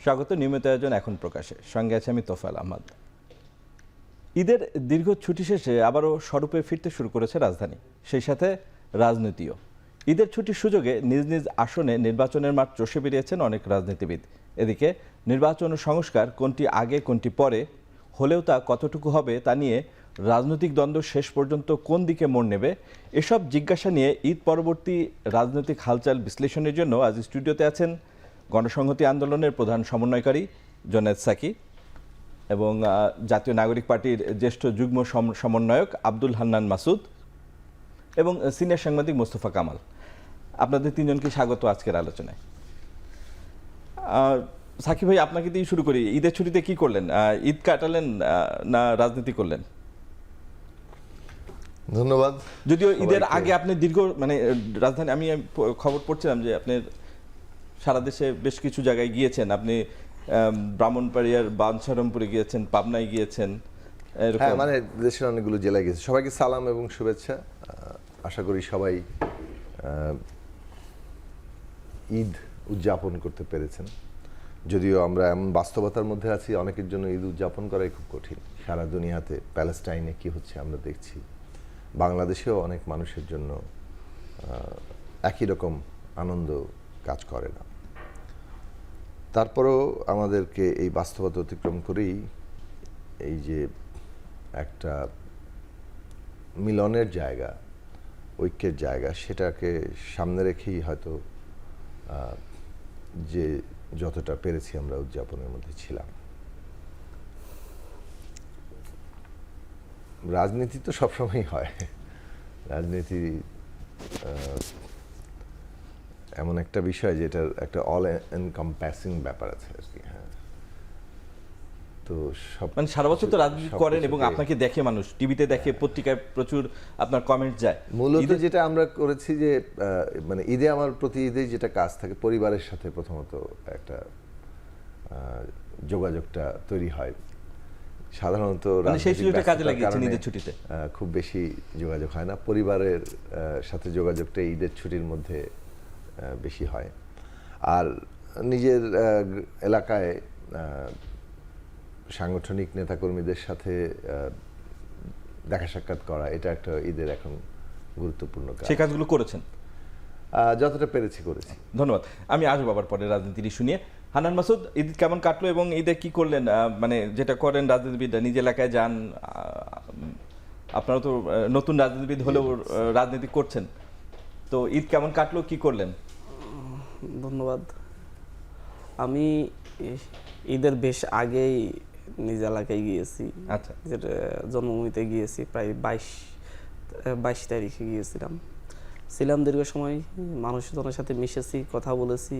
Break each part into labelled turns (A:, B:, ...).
A: স্বাগত নিয়মিত আয়োজন এখন প্রকাশে, সঙ্গে আছে আমি তোফায়েল আহমদ। ঈদের দীর্ঘ ছুটি শেষে আবারও স্বরূপে ফিরতে শুরু করেছে রাজধানী, সেই সাথে রাজনীতিও। ঈদের ছুটির সুযোগে নিজ নিজ আসনে নির্বাচনের মাঠ চষে বেরিয়েছেন অনেক রাজনীতিবিদ। এদিকে নির্বাচন সংস্কার কোনটি আগে কোনটি পরে হলেও তা কতটুকু হবে তা নিয়ে রাজনৈতিক দ্বন্দ্ব শেষ পর্যন্ত কোন দিকে মোড় নেবে, এসব জিজ্ঞাসা নিয়ে ঈদ পরবর্তী রাজনৈতিক হালচাল বিশ্লেষণের জন্য আজ স্টুডিওতে আছেন গণসংহতি আন্দোলনের প্রধান সমন্বয়কারী জুনায়েদ সাকি এবং জাতীয় নাগরিক পার্টির জ্যেষ্ঠ যুগ্ম সমন্বয়ক আব্দুল হান্নান মাসুদ এবং সিনিয়র সাংবাদিক মোস্তফা কামাল। আপনাদের তিনজনকে স্বাগত আজকের আলোচনায়। সাকি ভাই, আপনাকে দিয়ে শুরু করি। ঈদের ছুটিতে কি করলেন? ঈদ কাটালেন না রাজনীতি করলেন?
B: ধন্যবাদ।
A: যদিও ঈদের আগে আপনি দীর্ঘ রাজধানী, আমি খবর পড়ছিলাম যে আপনি সারা দেশে বেশ কিছু জায়গায় গিয়েছেন। আপনি ব্রাহ্মণবাড়িয়ার বাঞ্ছারামপুরে গিয়েছেন, পাবনায় গিয়েছেন।
B: হ্যাঁ, দেশের অনেকগুলো জেলায় গেছে। সবাইকে সালাম এবং শুভেচ্ছা। আশা করি সবাই ঈদ উদযাপন করতে পেরেছেন। যদিও আমরা এমন বাস্তবতার মধ্যে আছি, অনেকের জন্য ঈদ উদযাপন করাই খুব কঠিন। সারা দুনিয়াতে প্যালেস্টাইনে কি হচ্ছে আমরা দেখছি, বাংলাদেশেও অনেক মানুষের জন্য একই রকম আনন্দ কাজ করে না। তারপরেও আমাদেরকে এই বাস্তবতা অতিক্রম করেই এই যে একটা মিলনের জায়গা, ঐক্যের জায়গা, সেটাকে সামনে রেখেই হয়তো যে যতটা পেরেছি আমরা উদযাপনের মধ্যে ছিলাম। রাজনীতি তো সবসময় হয়, রাজনীতি এমন একটা বিষয় যেটার একটা অল এনকম্পাসিং ব্যাপার আছে আর কি। হ্যাঁ, তো সব
A: সারা বছর তো রাজনীতি করেন এবং আপনাকে দেখে মানুষ, টিভিতে দেখে, পত্রিকায় প্রচুর আপনার কমেন্ট যায়।
B: মূলত যেটা আমরা করেছি যে ঈদে আমার প্রতি ঈদে যেটা কাজ থাকে, পরিবারের সাথে প্রথমত একটা যোগাযোগটা তৈরি হয়। সাধারণত
A: সেই সুযোগটা কাজে লাগিয়েছেন ঈদের ছুটিতে?
B: খুব বেশি যোগাযোগ হয় না, পরিবারের সাথে যোগাযোগটা ঈদের ছুটির মধ্যে বেশি হয়। আর নিজের এলাকায় সাংগঠনিক নেতাকর্মীদের সাথে দেখা সাক্ষাৎ করা, এটা একটা ঈদের এখন গুরুত্বপূর্ণ কাজ।
A: সেই কাজগুলো করেছেন?
B: যতটা পেরেছি করেছি।
A: ধন্যবাদ। আমি আসবো আবার পরে রাজনীতির ইস্যু নিয়ে। হান্নান মাসুদ, ঈদ কেমন কাটলো এবং ঈদে কি করলেন? যেটা করেন রাজনীতিবিদরা, নিজ এলাকায় যান, আপনারা তো নতুন রাজনীতিবিদ হলেও রাজনীতি করছেন, তো ঈদ কেমন কাটলো, কি করলেন?
C: ধন্যবাদ। আমি ঈদের বেশ আগেই নিজ এলাকায় গিয়েছি।
A: আচ্ছা,
C: যেটা জন্মভূমিতে গিয়েছি, প্রায় 22 তারিখে গিয়েছিলাম। ছিলাম দীর্ঘ সময়, মানুষজনের সাথে মিশেছি, কথা বলেছি,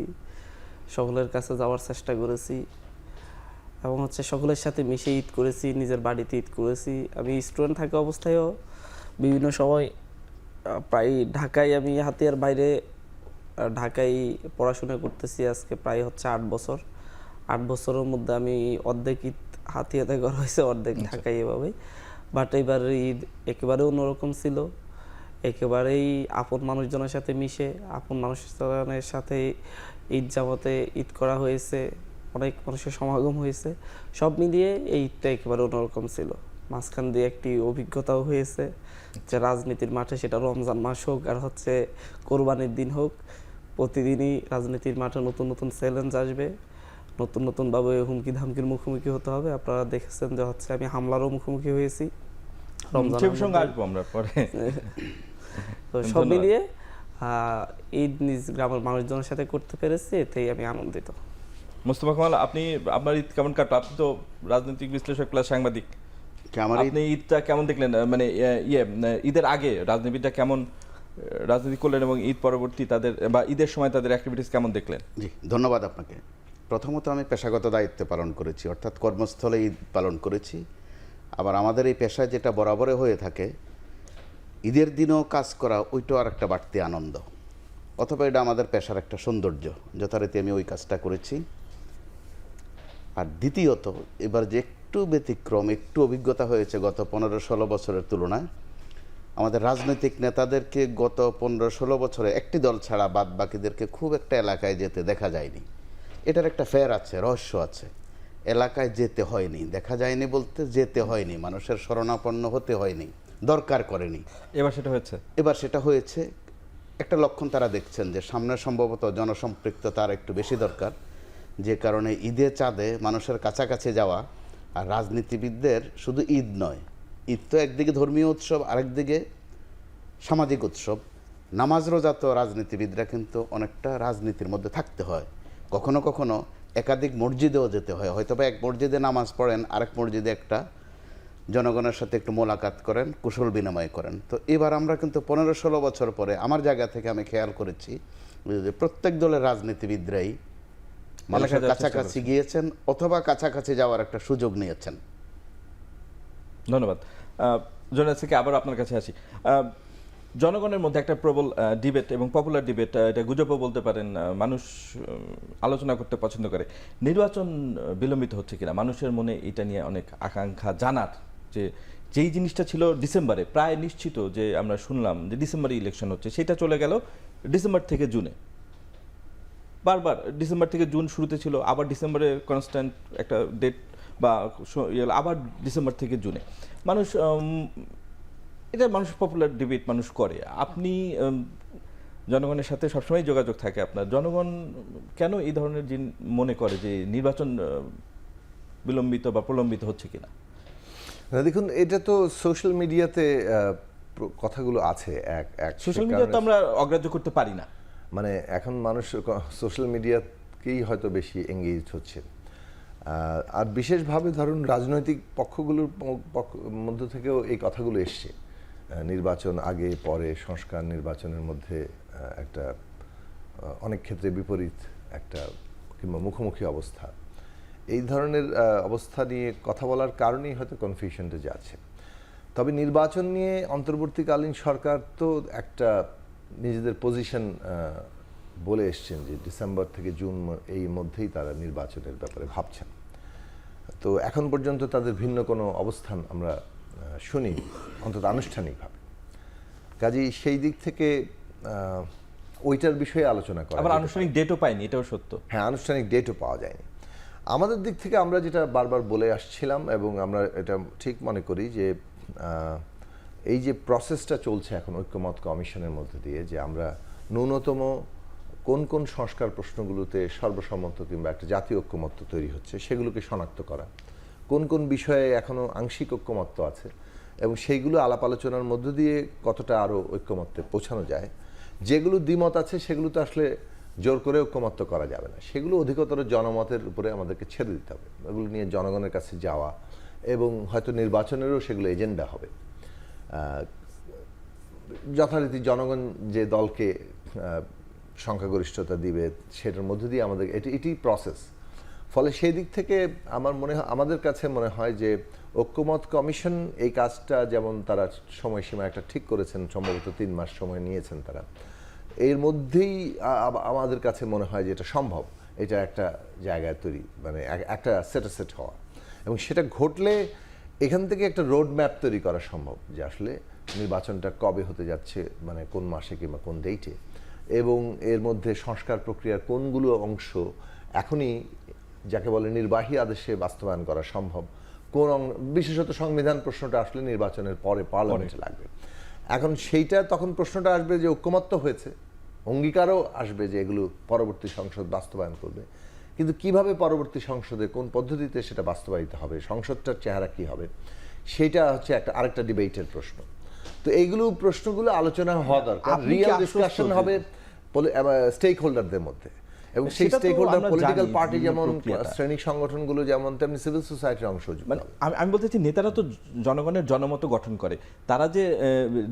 C: সকলের কাছে যাওয়ার চেষ্টা করেছি এবং সকলের সাথে মিশে ঈদ করেছি, নিজের বাড়িতে ঈদ করেছি। আমি স্টুডেন্ট থাকা অবস্থায়ও বিভিন্ন সময় প্রায় ঢাকায়, আমি হাতিয়ার বাইরে ঢাকায় পড়াশোনা করতেছি আজকে প্রায় 8 বছর। 8 বছরের মধ্যে আমি অর্ধেক ঈদ হাতিয়াতে করা হয়েছে, অর্ধেক ঢাকায় এভাবেই। বাট এবার ঈদ একেবারে অন্যরকম ছিল, একেবারেই আপন মানুষজনের সাথে মিশে, আপন মানুষজনের সাথে ঈদ জামাতে ঈদ করা হয়েছে, অনেক মানুষের সমাগম হয়েছে। সব মিলিয়ে এই ঈদটা একেবারে অন্যরকম ছিল। মাঝখান দিয়ে একটি অভিজ্ঞতাও হয়েছে যে রাজনীতির মাঠে, সেটা রমজান মাস হোক আর কোরবানির দিন হোক, প্রতিদিনই রাজনীতির মাঠে নতুন নতুন চ্যালেঞ্জ আসবে, নতুন নতুনভাবে হুমকি ধামকির মুখোমুখি হতে হবে। আপনারা দেখেছেন যে আমি হামলারও মুখোমুখি হয়েছি রমজানের সঙ্গে, আসবো আমরা পরে। তো সব মিলিয়ে ঈদ নিজ গ্রামের মানুষজনের সাথে করতে পেরেছি, এতেই আমি আনন্দিত।
A: মোস্তফা কামাল, আপনি আপনার ঈদ কেমন কাটলো? আপনি তো রাজনৈতিক বিশ্লেষক প্লাস সাংবাদিক, আপনি ঈদটা কেমন দেখলেন? ঈদের আগে রাজনীতিটা কেমন রাজনীতি করলেন এবং ঈদ পরবর্তী তাদের বা ঈদের সময় তাদের অ্যাক্টিভিটিস কেমন দেখলেন?
D: জি, ধন্যবাদ আপনাকে। প্রথমত আমি পেশাগত দায়িত্ব পালন করেছি, অর্থাৎ কর্মস্থলে ঈদ পালন করেছি। আবার আমাদের এই পেশায় যেটা বরাবরে হয়ে থাকে, ঈদের দিনও কাজ করা, ওইটাও আর একটা বাড়তি আনন্দ। অথবা এটা আমাদের পেশার একটা সৌন্দর্য, যথারীতি আমি ওই কাজটা করেছি। আর দ্বিতীয়ত, এবার যে একটু ব্যতিক্রম, একটু অভিজ্ঞতা হয়েছে গত 15-16 বছরের তুলনায়। আমাদের রাজনৈতিক নেতাদেরকে গত 15-16 বছরে একটি দল ছাড়া বাদ বাকিদেরকে খুব একটা এলাকায় যেতে দেখা যায়নি। এটার একটা ফের আছে, রহস্য আছে। এলাকায় যেতে হয়নি, দেখা যায়নি বলতে যেতে হয়নি, মানুষের শরণাপন্ন হতে হয়নি, দরকার করেনি।
A: এবার সেটা হয়েছে।
D: এবার সেটা হয়েছে। একটা লক্ষণ তারা দেখছেন যে সামনে সম্ভবত জনসম্পৃক্ততা আর একটু বেশি দরকার, যে কারণে ঈদে চাঁদে মানুষের কাছাকাছি যাওয়া। আর রাজনীতিবিদদের শুধু ঈদ নয়, ঈদ তো একদিকে ধর্মীয় উৎসব, আরেকদিকে সামাজিক উৎসব। নামাজ রোজা তো রাজনীতিবিদরা কিন্তু অনেকটা রাজনীতির মধ্যে থাকতে হয়, কখনো কখনো একাধিক মসজিদেও যেতে হয়, হয়তো বা এক মসজিদে নামাজ পড়েন, আরেক মসজিদে একটা জনগণের সাথে একটু মোলাকাত করেন, কুশল বিনিময় করেন। তো এবার আমরা কিন্তু 15-16 বছর পরে আমার জায়গা থেকে আমি খেয়াল করেছি যে প্রত্যেক দলের রাজনীতিবিদরাই মানুষের
A: যাওয়ার চেষ্টা
D: কাছাকাছি গিয়েছেন অথবা কাছাকাছি যাওয়ার একটা সুযোগ নিয়েছেন।
A: ধন্যবাদ। জোনাস থেকে আবার আপনার কাছে আসি। জনগণের মধ্যে একটা প্রবল ডিবেট এবং পপুলার ডিবেট, এটা গুজবও বলতে পারেন, মানুষ আলোচনা করতে পছন্দ করে, নির্বাচন বিলম্বিত হচ্ছে কিনা। মানুষের মনে এটা নিয়ে অনেক আকাঙ্ক্ষা জানার, যে যেই জিনিসটা ছিল ডিসেম্বরে প্রায় নিশ্চিত, যে আমরা শুনলাম যে ডিসেম্বরে ইলেকশন হচ্ছে, সেটা চলে গেল ডিসেম্বর থেকে জুনে। বারবার ডিসেম্বর থেকে জুন শুরুতে ছিল, আবার ডিসেম্বরে কনস্ট্যান্ট একটা ডেট বা আবার ডিসেম্বর থেকে জুনে। মানুষ এটা মানুষ পপুলার ডিবেট মানুষ করে। আপনি জনগণের সাথে সবসময় যোগাযোগ থাকে আপনার, জনগণ কেন এই ধরনের মনে করে যে নির্বাচন বিলম্বিত বা প্রলম্বিত হচ্ছে কিনা?
B: না, দেখুন, এটা তো সোশ্যাল মিডিয়াতে কথাগুলো আছে।
A: সোশ্যাল মিডিয়া তো আমরা অগ্রাহ্য করতে পারি না।
B: মানে এখন মানুষ সোশ্যাল মিডিয়াকেই হয়তো বেশি এঙ্গেজ হচ্ছে। আর বিশেষভাবে ধরুন রাজনৈতিক পক্ষগুলোর মধ্য থেকেও এই কথাগুলো এসছে, নির্বাচন আগে পরে, সংস্কার নির্বাচনের মধ্যে একটা অনেক ক্ষেত্রে বিপরীত একটা কিংবা মুখোমুখি অবস্থা। এই ধরনের অবস্থা নিয়ে কথা বলার কারণেই হয়তো কনফিউশনটা যাচ্ছে। তবে নির্বাচন নিয়ে অন্তর্বর্তীকালীন সরকার তো একটা নিজেদের পজিশন বলে এসছেন যে ডিসেম্বর থেকে জুন এই মধ্যেই তারা নির্বাচনের ব্যাপারে ভাবছেন। তো এখন পর্যন্ত তাদের ভিন্ন কোনো অবস্থান আমরা শুনি, অন্তত আনুষ্ঠানিকভাবে। কাজেই সেই দিক থেকে ওইটার বিষয়ে আলোচনা করা।
A: আবার আনুষ্ঠানিক ডেটও পাইনি, এটাও সত্য।
B: হ্যাঁ, আনুষ্ঠানিক ডেটও পাওয়া যায়নি। আমাদের দিক থেকে আমরা যেটা বারবার বলে আসছিলাম এবং আমরা এটা ঠিক মনে করি যে এই যে প্রসেসটা চলছে এখন ঐক্যমত কমিশনের মধ্যে দিয়ে, যে আমরা ন্যূনতম কোন কোন সংস্কার প্রশ্নগুলোতে সর্বসম্মত কিংবা একটা জাতীয় ঐক্যমত্য তৈরি হচ্ছে সেগুলোকে শনাক্ত করা, কোন কোন বিষয়ে এখনও আংশিক ঐক্যমত্য আছে এবং সেইগুলো আলাপ আলোচনার মধ্য দিয়ে কতটা আরও ঐক্যমত্যে পৌঁছানো যায়। যেগুলো দ্বিমত আছে সেগুলো তো আসলে জোর করে ঐক্যমত্য করা যাবে না, সেগুলো অধিকতর জনমতের উপরে আমাদেরকে ছেড়ে দিতে হবে। এগুলো নিয়ে জনগণের কাছে যাওয়া এবং হয়তো নির্বাচনেরও সেগুলো এজেন্ডা হবে। যথারীতি জনগণ যে দলকে সংখ্যাগরিষ্ঠতা দিবে সেটার মধ্য দিয়ে আমাদের এটি প্রসেস। ফলে সেই দিক থেকে আমাদের কাছে মনে হয় যে ঐক্যমত কমিশন এই কাজটা, যেমন তারা সময়সীমা একটা ঠিক করেছেন, সম্ভবত 3 মাস সময় নিয়েছেন তারা, এর মধ্যেই আমাদের কাছে মনে হয় যে এটা সম্ভব, এটা একটা জায়গায় তৈরি, মানে একটা সেট হওয়া, এবং সেটা ঘটলে এখান থেকে একটা রোড ম্যাপ তৈরি করা সম্ভব যে আসলে নির্বাচনটা কবে হতে যাচ্ছে, মানে কোন মাসে কিংবা কোন ডেটে, এবং এর মধ্যে সংস্কার প্রক্রিয়ার কোনগুলো অংশ এখনই যাকে বলে নির্বাহী আদেশে বাস্তবায়ন করা সম্ভব, বিশেষত সংবিধান প্রশ্নটা আসলে নির্বাচনের পরে পার্লামেন্টে লাগবে। এখন সেইটা তখন প্রশ্নটা আসবে যে ঐক্যমত্য হয়েছে, অঙ্গীকারও আসবে যে এগুলো পরবর্তী সংসদ বাস্তবায়ন করবে, কিন্তু কিভাবে পরবর্তী সংসদে কোন পদ্ধতিতে সেটা বাস্তবায়িত হবে, সংসদটার চেহারা কি হবে, সেটা হচ্ছে আরেকটা ডিবেটের প্রশ্ন। তো এইগুলো প্রশ্নগুলো আলোচনা হওয়া দরকার, রিয়েল ডিসকাশন হবে স্টেক হোল্ডারদের মধ্যে, এবং সেই স্টেক হোল্ডার পলিটিক্যাল পার্টি যেমন, শ্রেণিক সংগঠনগুলো যেমন, তেমনি সিভিল সোসাইটির অংশ।
A: মানে আমি বলতে চাই নেতারা তো জনগণের জনমত গঠন করে, তারা যে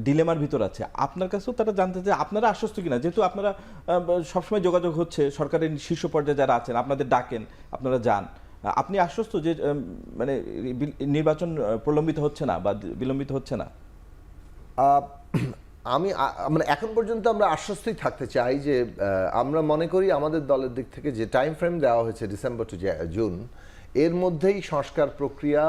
A: ডিলেমার ভিতর আছে, আপনার কাছেও তারা জানতে চায় আপনারা আশ্বস্ত কিনা, যেহেতু আপনারা সবসময় যোগাযোগ হচ্ছে সরকারের শীর্ষ পর্যায়ে যারা আছেন, আপনাদের ডাকেন, আপনারা যান, আপনি আশ্বস্ত যে মানে নির্বাচন প্রলম্বিত হচ্ছে না বা বিলম্বিত হচ্ছে না?
B: আমি মানে এখন পর্যন্ত আমরা আশ্বস্তই থাকতে চাই যে আমরা মনে করি আমাদের দলের দিক থেকে যে টাইম ফ্রেম দেওয়া হয়েছে ডিসেম্বর টু জুন, এর মধ্যেই সংস্কার প্রক্রিয়া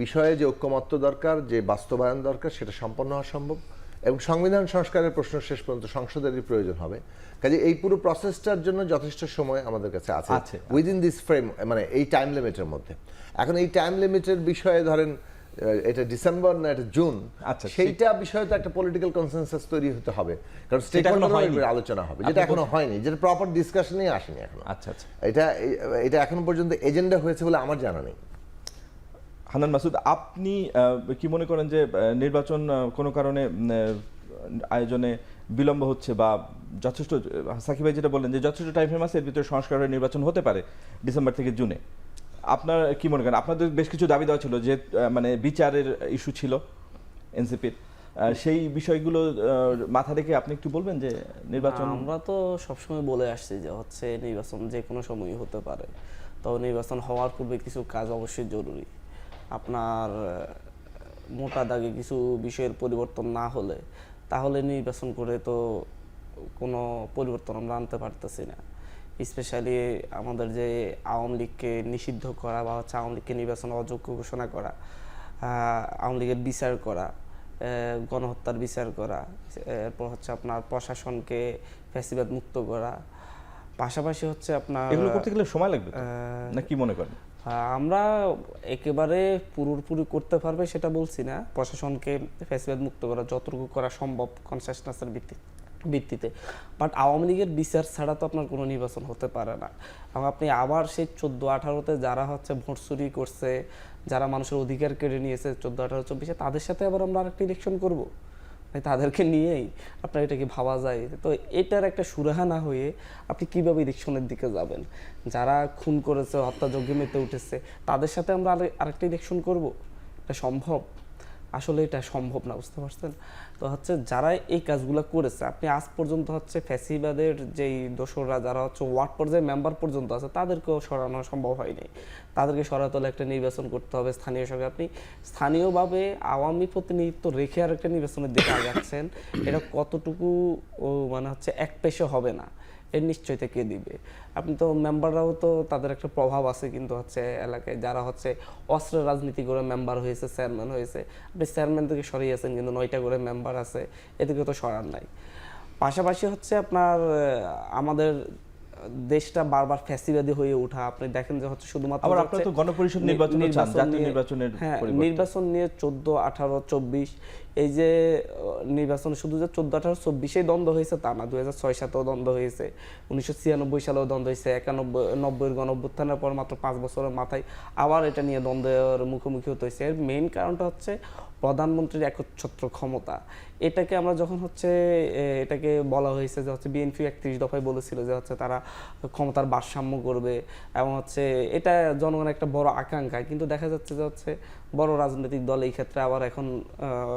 B: বিষয়ে যে ঐক্যমত্য দরকার, যে বাস্তবায়ন দরকার, সেটা সম্পন্ন হওয়া সম্ভব, এবং সংবিধান সংস্কারের প্রশ্ন শেষ পর্যন্ত সংসদেরই প্রয়োজন হবে। কাজে এই পুরো প্রসেসটার জন্য যথেষ্ট সময় আমাদের কাছে আছে উইদিন দিস ফ্রেম, মানে এই টাইম লিমিটের মধ্যে। এখন এই টাইম লিমিটের বিষয়ে ধরেন এটা ডিসেম্বর না এটা জুন, সেইটা বিষয়ে তো একটা পলিটিক্যাল কনসেনসাস তৈরি হতে হবে, কারণ স্টেক হোল্ডারের আলোচনা হবে, যেটা এখনো হয়নি, যেটা প্রপার ডিসকাশনেই আসেনি এখনো।
A: আচ্ছা আচ্ছা,
B: এটা এখনো পর্যন্ত এজেন্ডা হয়েছে বলে আমার জানা নেই।
A: হান্নান মাসুদ, আপনি কি মনে করেন যে নির্বাচন কোনো কারণে আয়োজনে বিলম্ব হচ্ছে বা যথেষ্ট, সাকিব ভাই যেটা বললেন যে যথেষ্ট টাইম ফ্রেম আছে, এর ভিতরে সংস্কার হয়ে নির্বাচন হতে পারে ডিসেম্বর থেকে জুনে, আপনার কি মনে করেন? আপনাদের বেশ কিছু দাবি দেওয়া ছিল, যে মানে বিচারের ইস্যু ছিল এনসিপির, সেই বিষয়গুলো মাথা রেখে আপনি একটু বলবেন যে নির্বাচন?
C: আমরা তো সবসময় বলে আসছি যে হচ্ছে নির্বাচন যে কোনো সময়ই হতে পারে, তো নির্বাচন হওয়ার পূর্বে কিছু কাজ অবশ্যই জরুরি। আপনার মোটা দাগে কিছু বিষয়ের পরিবর্তন না হলে তাহলে নির্বাচন করে তো কোনো পরিবর্তন আমরা আনতে পারতেছি না। স্পেশালি আমাদের যে আওয়ামী লীগকে নিষিদ্ধ করা বা হচ্ছে আওয়ামী লীগকে নির্বাচন অযোগ্য ঘোষণা করা, আওয়ামী লীগের বিচার করা, গণহত্যার বিচার করা, এরপর হচ্ছে আপনার প্রশাসনকে ফ্যাসিবাদ মুক্ত করা, পাশাপাশি হচ্ছে আপনার
A: এগুলো করতে গেলে সময় লাগবে না, কি মনে করেন?
C: আমরা একেবারে পুরোপুরি করতে পারবে সেটা বলছি না, প্রশাসনকে ফ্যাসিবাদ মুক্ত করা যতটুকু করা সম্ভব কনসেশনাসের ভিত্তিতে, বাট আওয়ামী লীগের বিচার ছাড়া তো আপনার কোনো নির্বাচন হতে পারে না। এবং আপনি আবার সেই 14-18-তে যারা হচ্ছে ভোট চুরি করছে, যারা মানুষের অধিকার কেড়ে নিয়েছে 14-18-24-এ, তাদের সাথে আবার আমরা আরেকটা ইলেকশন করব, তাদেরকে নিয়েই আপনার এটা কি ভাবা যায়? তো এটার একটা সুরাহা না হয়ে আপনি কিভাবে ইলেকশনের দিকে যাবেন? যারা খুন করেছে, হত্যাযজ্ঞে মেতে উঠেছে, তাদের সাথে আমরা আরেকটা ইলেকশন করব? এটা সম্ভব? আসলে এটা সম্ভব না, বুঝতে পারছেন? তো হচ্ছে যারা এই কাজগুলো করেছে, আপনি আজ পর্যন্ত হচ্ছে ফ্যাসিবাদের যেই দোসররা যারা হচ্ছে ওয়ার্ড পর্যায়ে মেম্বার পর্যন্ত আছে, তাদেরকেও সরানো সম্ভব হয়নি। তাদেরকে সরাতে হলে একটা নির্বাচন করতে হবে স্থানীয় সরকার। আপনি স্থানীয়ভাবে আওয়ামী প্রতিনিধিত্ব রেখে আর একটা নির্বাচনের দিকে আগাচ্ছেন, এটা কতটুকু মানে হচ্ছে এক পেশে হবে না, এর নিশ্চয়তা কে দিবে? আপনি তো মেম্বাররাও তো তাদের একটা প্রভাব আছে কিন্তু হচ্ছে এলাকায়, যারা হচ্ছে অস্ত্রের রাজনীতি করে মেম্বার হয়েছে, চেয়ারম্যান হয়েছে, আপনি চেয়ারম্যান থেকে সরিয়েছেন কিন্তু 9টা করে মেম্বার আছে, এদিকে তো সরার নাই। পাশাপাশি হচ্ছে আপনার আমাদের দেশটা বারবার ফ্যাসিবাদী হয়ে ওঠা, আপনি দেখেন যে হচ্ছে শুধুমাত্র
A: আবার আপনারা তো গণপরিষদ নির্বাচন চান, জাতীয় নির্বাচনের পরিবর্তে।
C: নির্বাচন নিয়ে 14, 18, 24 এই যে নির্বাচন শুধু যে 14, 18, 24-এই দ্বন্দ্ব হয়েছে তা না, 2006-7-এও দ্বন্দ্ব হয়েছে, 1996 সালেও দ্বন্দ্ব হয়েছে, 91-90-এর গণঅভ্যুত্থানের পর মাত্র 5 বছরের মাথায় আবার এটা নিয়ে দ্বন্দ্বের মুখোমুখি হতে হয়েছে। এর মেইন কারণটা হচ্ছে প্রধানমন্ত্রীর একচ্ছত্র ক্ষমতা। এটাকে আমরা যখন হচ্ছে এটাকে বলা হয়েছে যে হচ্ছে বিএনপি 31 দফায় বলেছিল যে হচ্ছে তারা ক্ষমতার ভারসাম্য করবে, এবং হচ্ছে এটা জনগণের একটা বড় আকাঙ্ক্ষা, কিন্তু দেখা যাচ্ছে যে হচ্ছে বড় রাজনৈতিক দল এই ক্ষেত্রে আবার এখন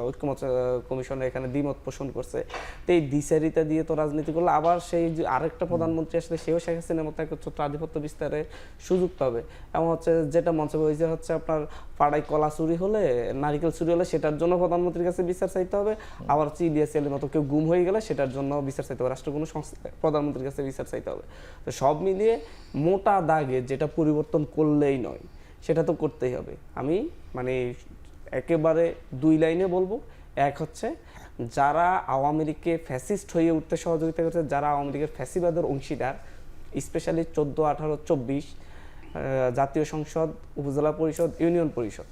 C: ঐক্যমত্য কমিশনে এখানে দ্বিমত পোষণ করছে। তো এই দ্বিচারিতা দিয়ে তো রাজনীতি করলে আবার সেই যে আরেকটা প্রধানমন্ত্রী আসলে সেও শেখ হাসিনার মতো একচ্ছত্র আধিপত্য বিস্তারে সুযোগ পাবে। এবং হচ্ছে যেটা মঞ্চে হয়েছে হচ্ছে আপনার পাড়ায় কলা চুরি হলে, নারিকেল চুরি হলে সেটার জন্য প্রধানমন্ত্রীর কাছে বিচার চাইতে হবে, আবার হচ্ছে ইলিয়াস আলীর মতো কেউ গুম হয়ে গেলে সেটার জন্য বিচার চাইতে হবে, রাষ্ট্র কোনো প্রধানমন্ত্রীর কাছে বিচার চাইতে হবে। তো সব মিলিয়ে মোটা দাগে যেটা পরিবর্তন করলেই নয়, সেটা তো করতেই হবে। আমি মানে একেবারে 2 লাইনে বলবো, এক হচ্ছে যারা আওয়ামী লীগকে ফ্যাসিস্ট হয়ে উঠতে সহযোগিতা করছে, যারা আওয়ামী লীগের ফ্যাসিবাদের অংশীদার, স্পেশালি 14, 18, 24 জাতীয় সংসদ, উপজেলা পরিষদ, ইউনিয়ন পরিষদ,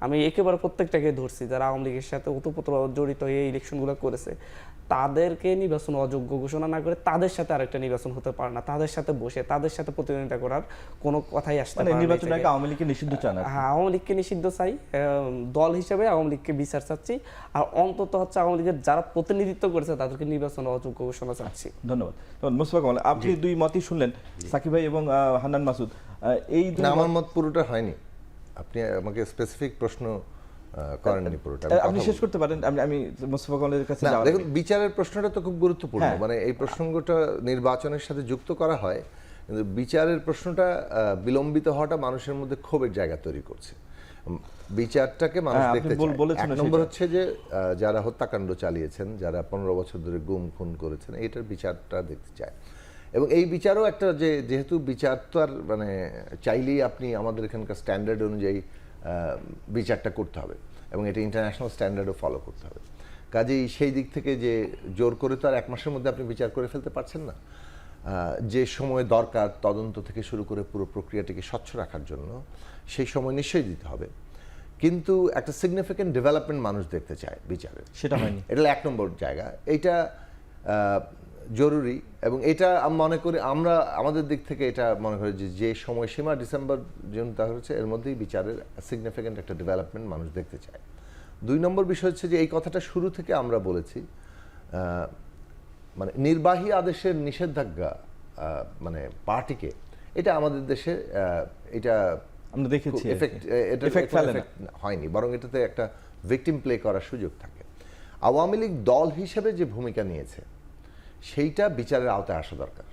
C: আমি একেবারে প্রত্যেকটাকে ধরছি, যারা আওয়ামী লীগের সাথে ওতপ্রোতভাবে জড়িত হয়ে ইলেকশনগুলো করেছে, তাদেরকে নির্বাচন অযোগ্য ঘোষণা না করে তাদের সাথে আরেকটা নির্বাচন হতে পারে না, তাদের সাথে বসে তাদের সাথে প্রতিদ্বন্দ্বিতা করার কোনো কথাই আসতে পারে না।
A: নির্বাচনের আগে আওয়ামী লীগকে নিষিদ্ধ চান?
C: হ্যাঁ, আওয়ামী লীগকে নিষিদ্ধ চাই, দল হিসেবে আওয়ামী লীগকে বিচার চাচ্ছি, আর অন্তত হচ্ছে আওয়ামী লীগের যারা প্রতিনিধিত্ব করেছে তাদেরকে নির্বাচন অযোগ্য ঘোষণা চাচ্ছি।
A: ধন্যবাদ। মোস্তফা কামাল, আপনি 2 মতই শুনলেন, সাকিব ভাই এবং হান্নান মাসুদ। এই
B: আমার মত পুরোটা হয়নি, আপনি আমাকে স্পেসিফিক প্রশ্ন করেননি পুরোটা।
A: আপনি শেষ করতে পারেন, আমি মোস্তফা কামালের কাছে
B: যাব। দেখুন, বিচারের প্রশ্নটা তো খুব গুরুত্বপূর্ণ, মানে এই প্রসঙ্গটা নির্বাচনের সাথে যুক্ত করা হয়, কিন্তু বিচারের প্রশ্নটা বিলম্বিত হওয়াটা মানুষের মধ্যে ক্ষোভের জায়গা তৈরি করছে। বিচারটাকে মানুষ দেখতে চায়। 1 নম্বর হচ্ছে যে যারা হত্যাকাণ্ড চালিয়েছেন, যারা 15 বছর ধরে গুম খুন করেছেন, এইটার বিচারটা দেখতে চায়। এবং এই বিচারও একটা যেহেতু বিচার তো আর মানে চাইলেই আপনি আমাদের এখানকার স্ট্যান্ডার্ড অনুযায়ী বিচারটা করতে হবে, এবং এটা ইন্টারন্যাশনাল স্ট্যান্ডার্ডও ফলো করতে হবে। কাজেই সেই দিক থেকে যে জোর করে তো আর 1 মাসের মধ্যে আপনি বিচার করে ফেলতে পারছেন না। যে সময় দরকার তদন্ত থেকে শুরু করে পুরো প্রক্রিয়াটিকে স্বচ্ছ রাখার জন্য, সেই সময় নিশ্চয়ই দিতে হবে। কিন্তু একটা সিগনিফিক্যান্ট ডেভেলপমেন্ট মানুষ দেখতে চায় বিচারের,
A: সেটা হয়নি।
B: এটা 1 নম্বর জায়গা। এইটা জরুরি, এবং এটা আমি মনে করি আমরা আমাদের দিক থেকে এটা মনে করি যে সময়সীমা ডিসেম্বর জুন দেওয়া হচ্ছে, এর মধ্যেই বিচারের সিগনিফিক্যান্ট একটা ডেভেলপমেন্ট মানুষ দেখতে চায়। 2 নম্বর বিষয় হচ্ছে যে এই কথাটা শুরু থেকে আমরা বলেছি, মানে নির্বাহী আদেশের নিষেধাজ্ঞা মানে পার্টিকে, এটা আমাদের দেশে এটা
A: আমরা দেখেছি
B: এফেক্ট হয়নি, বরং এটাতে একটা ভিকটিম প্লে করার সুযোগ থাকে। আওয়ামী লীগ দল হিসেবে যে ভূমিকা নিয়েছে সেইটা বিচারের আওতায় আসা দরকার।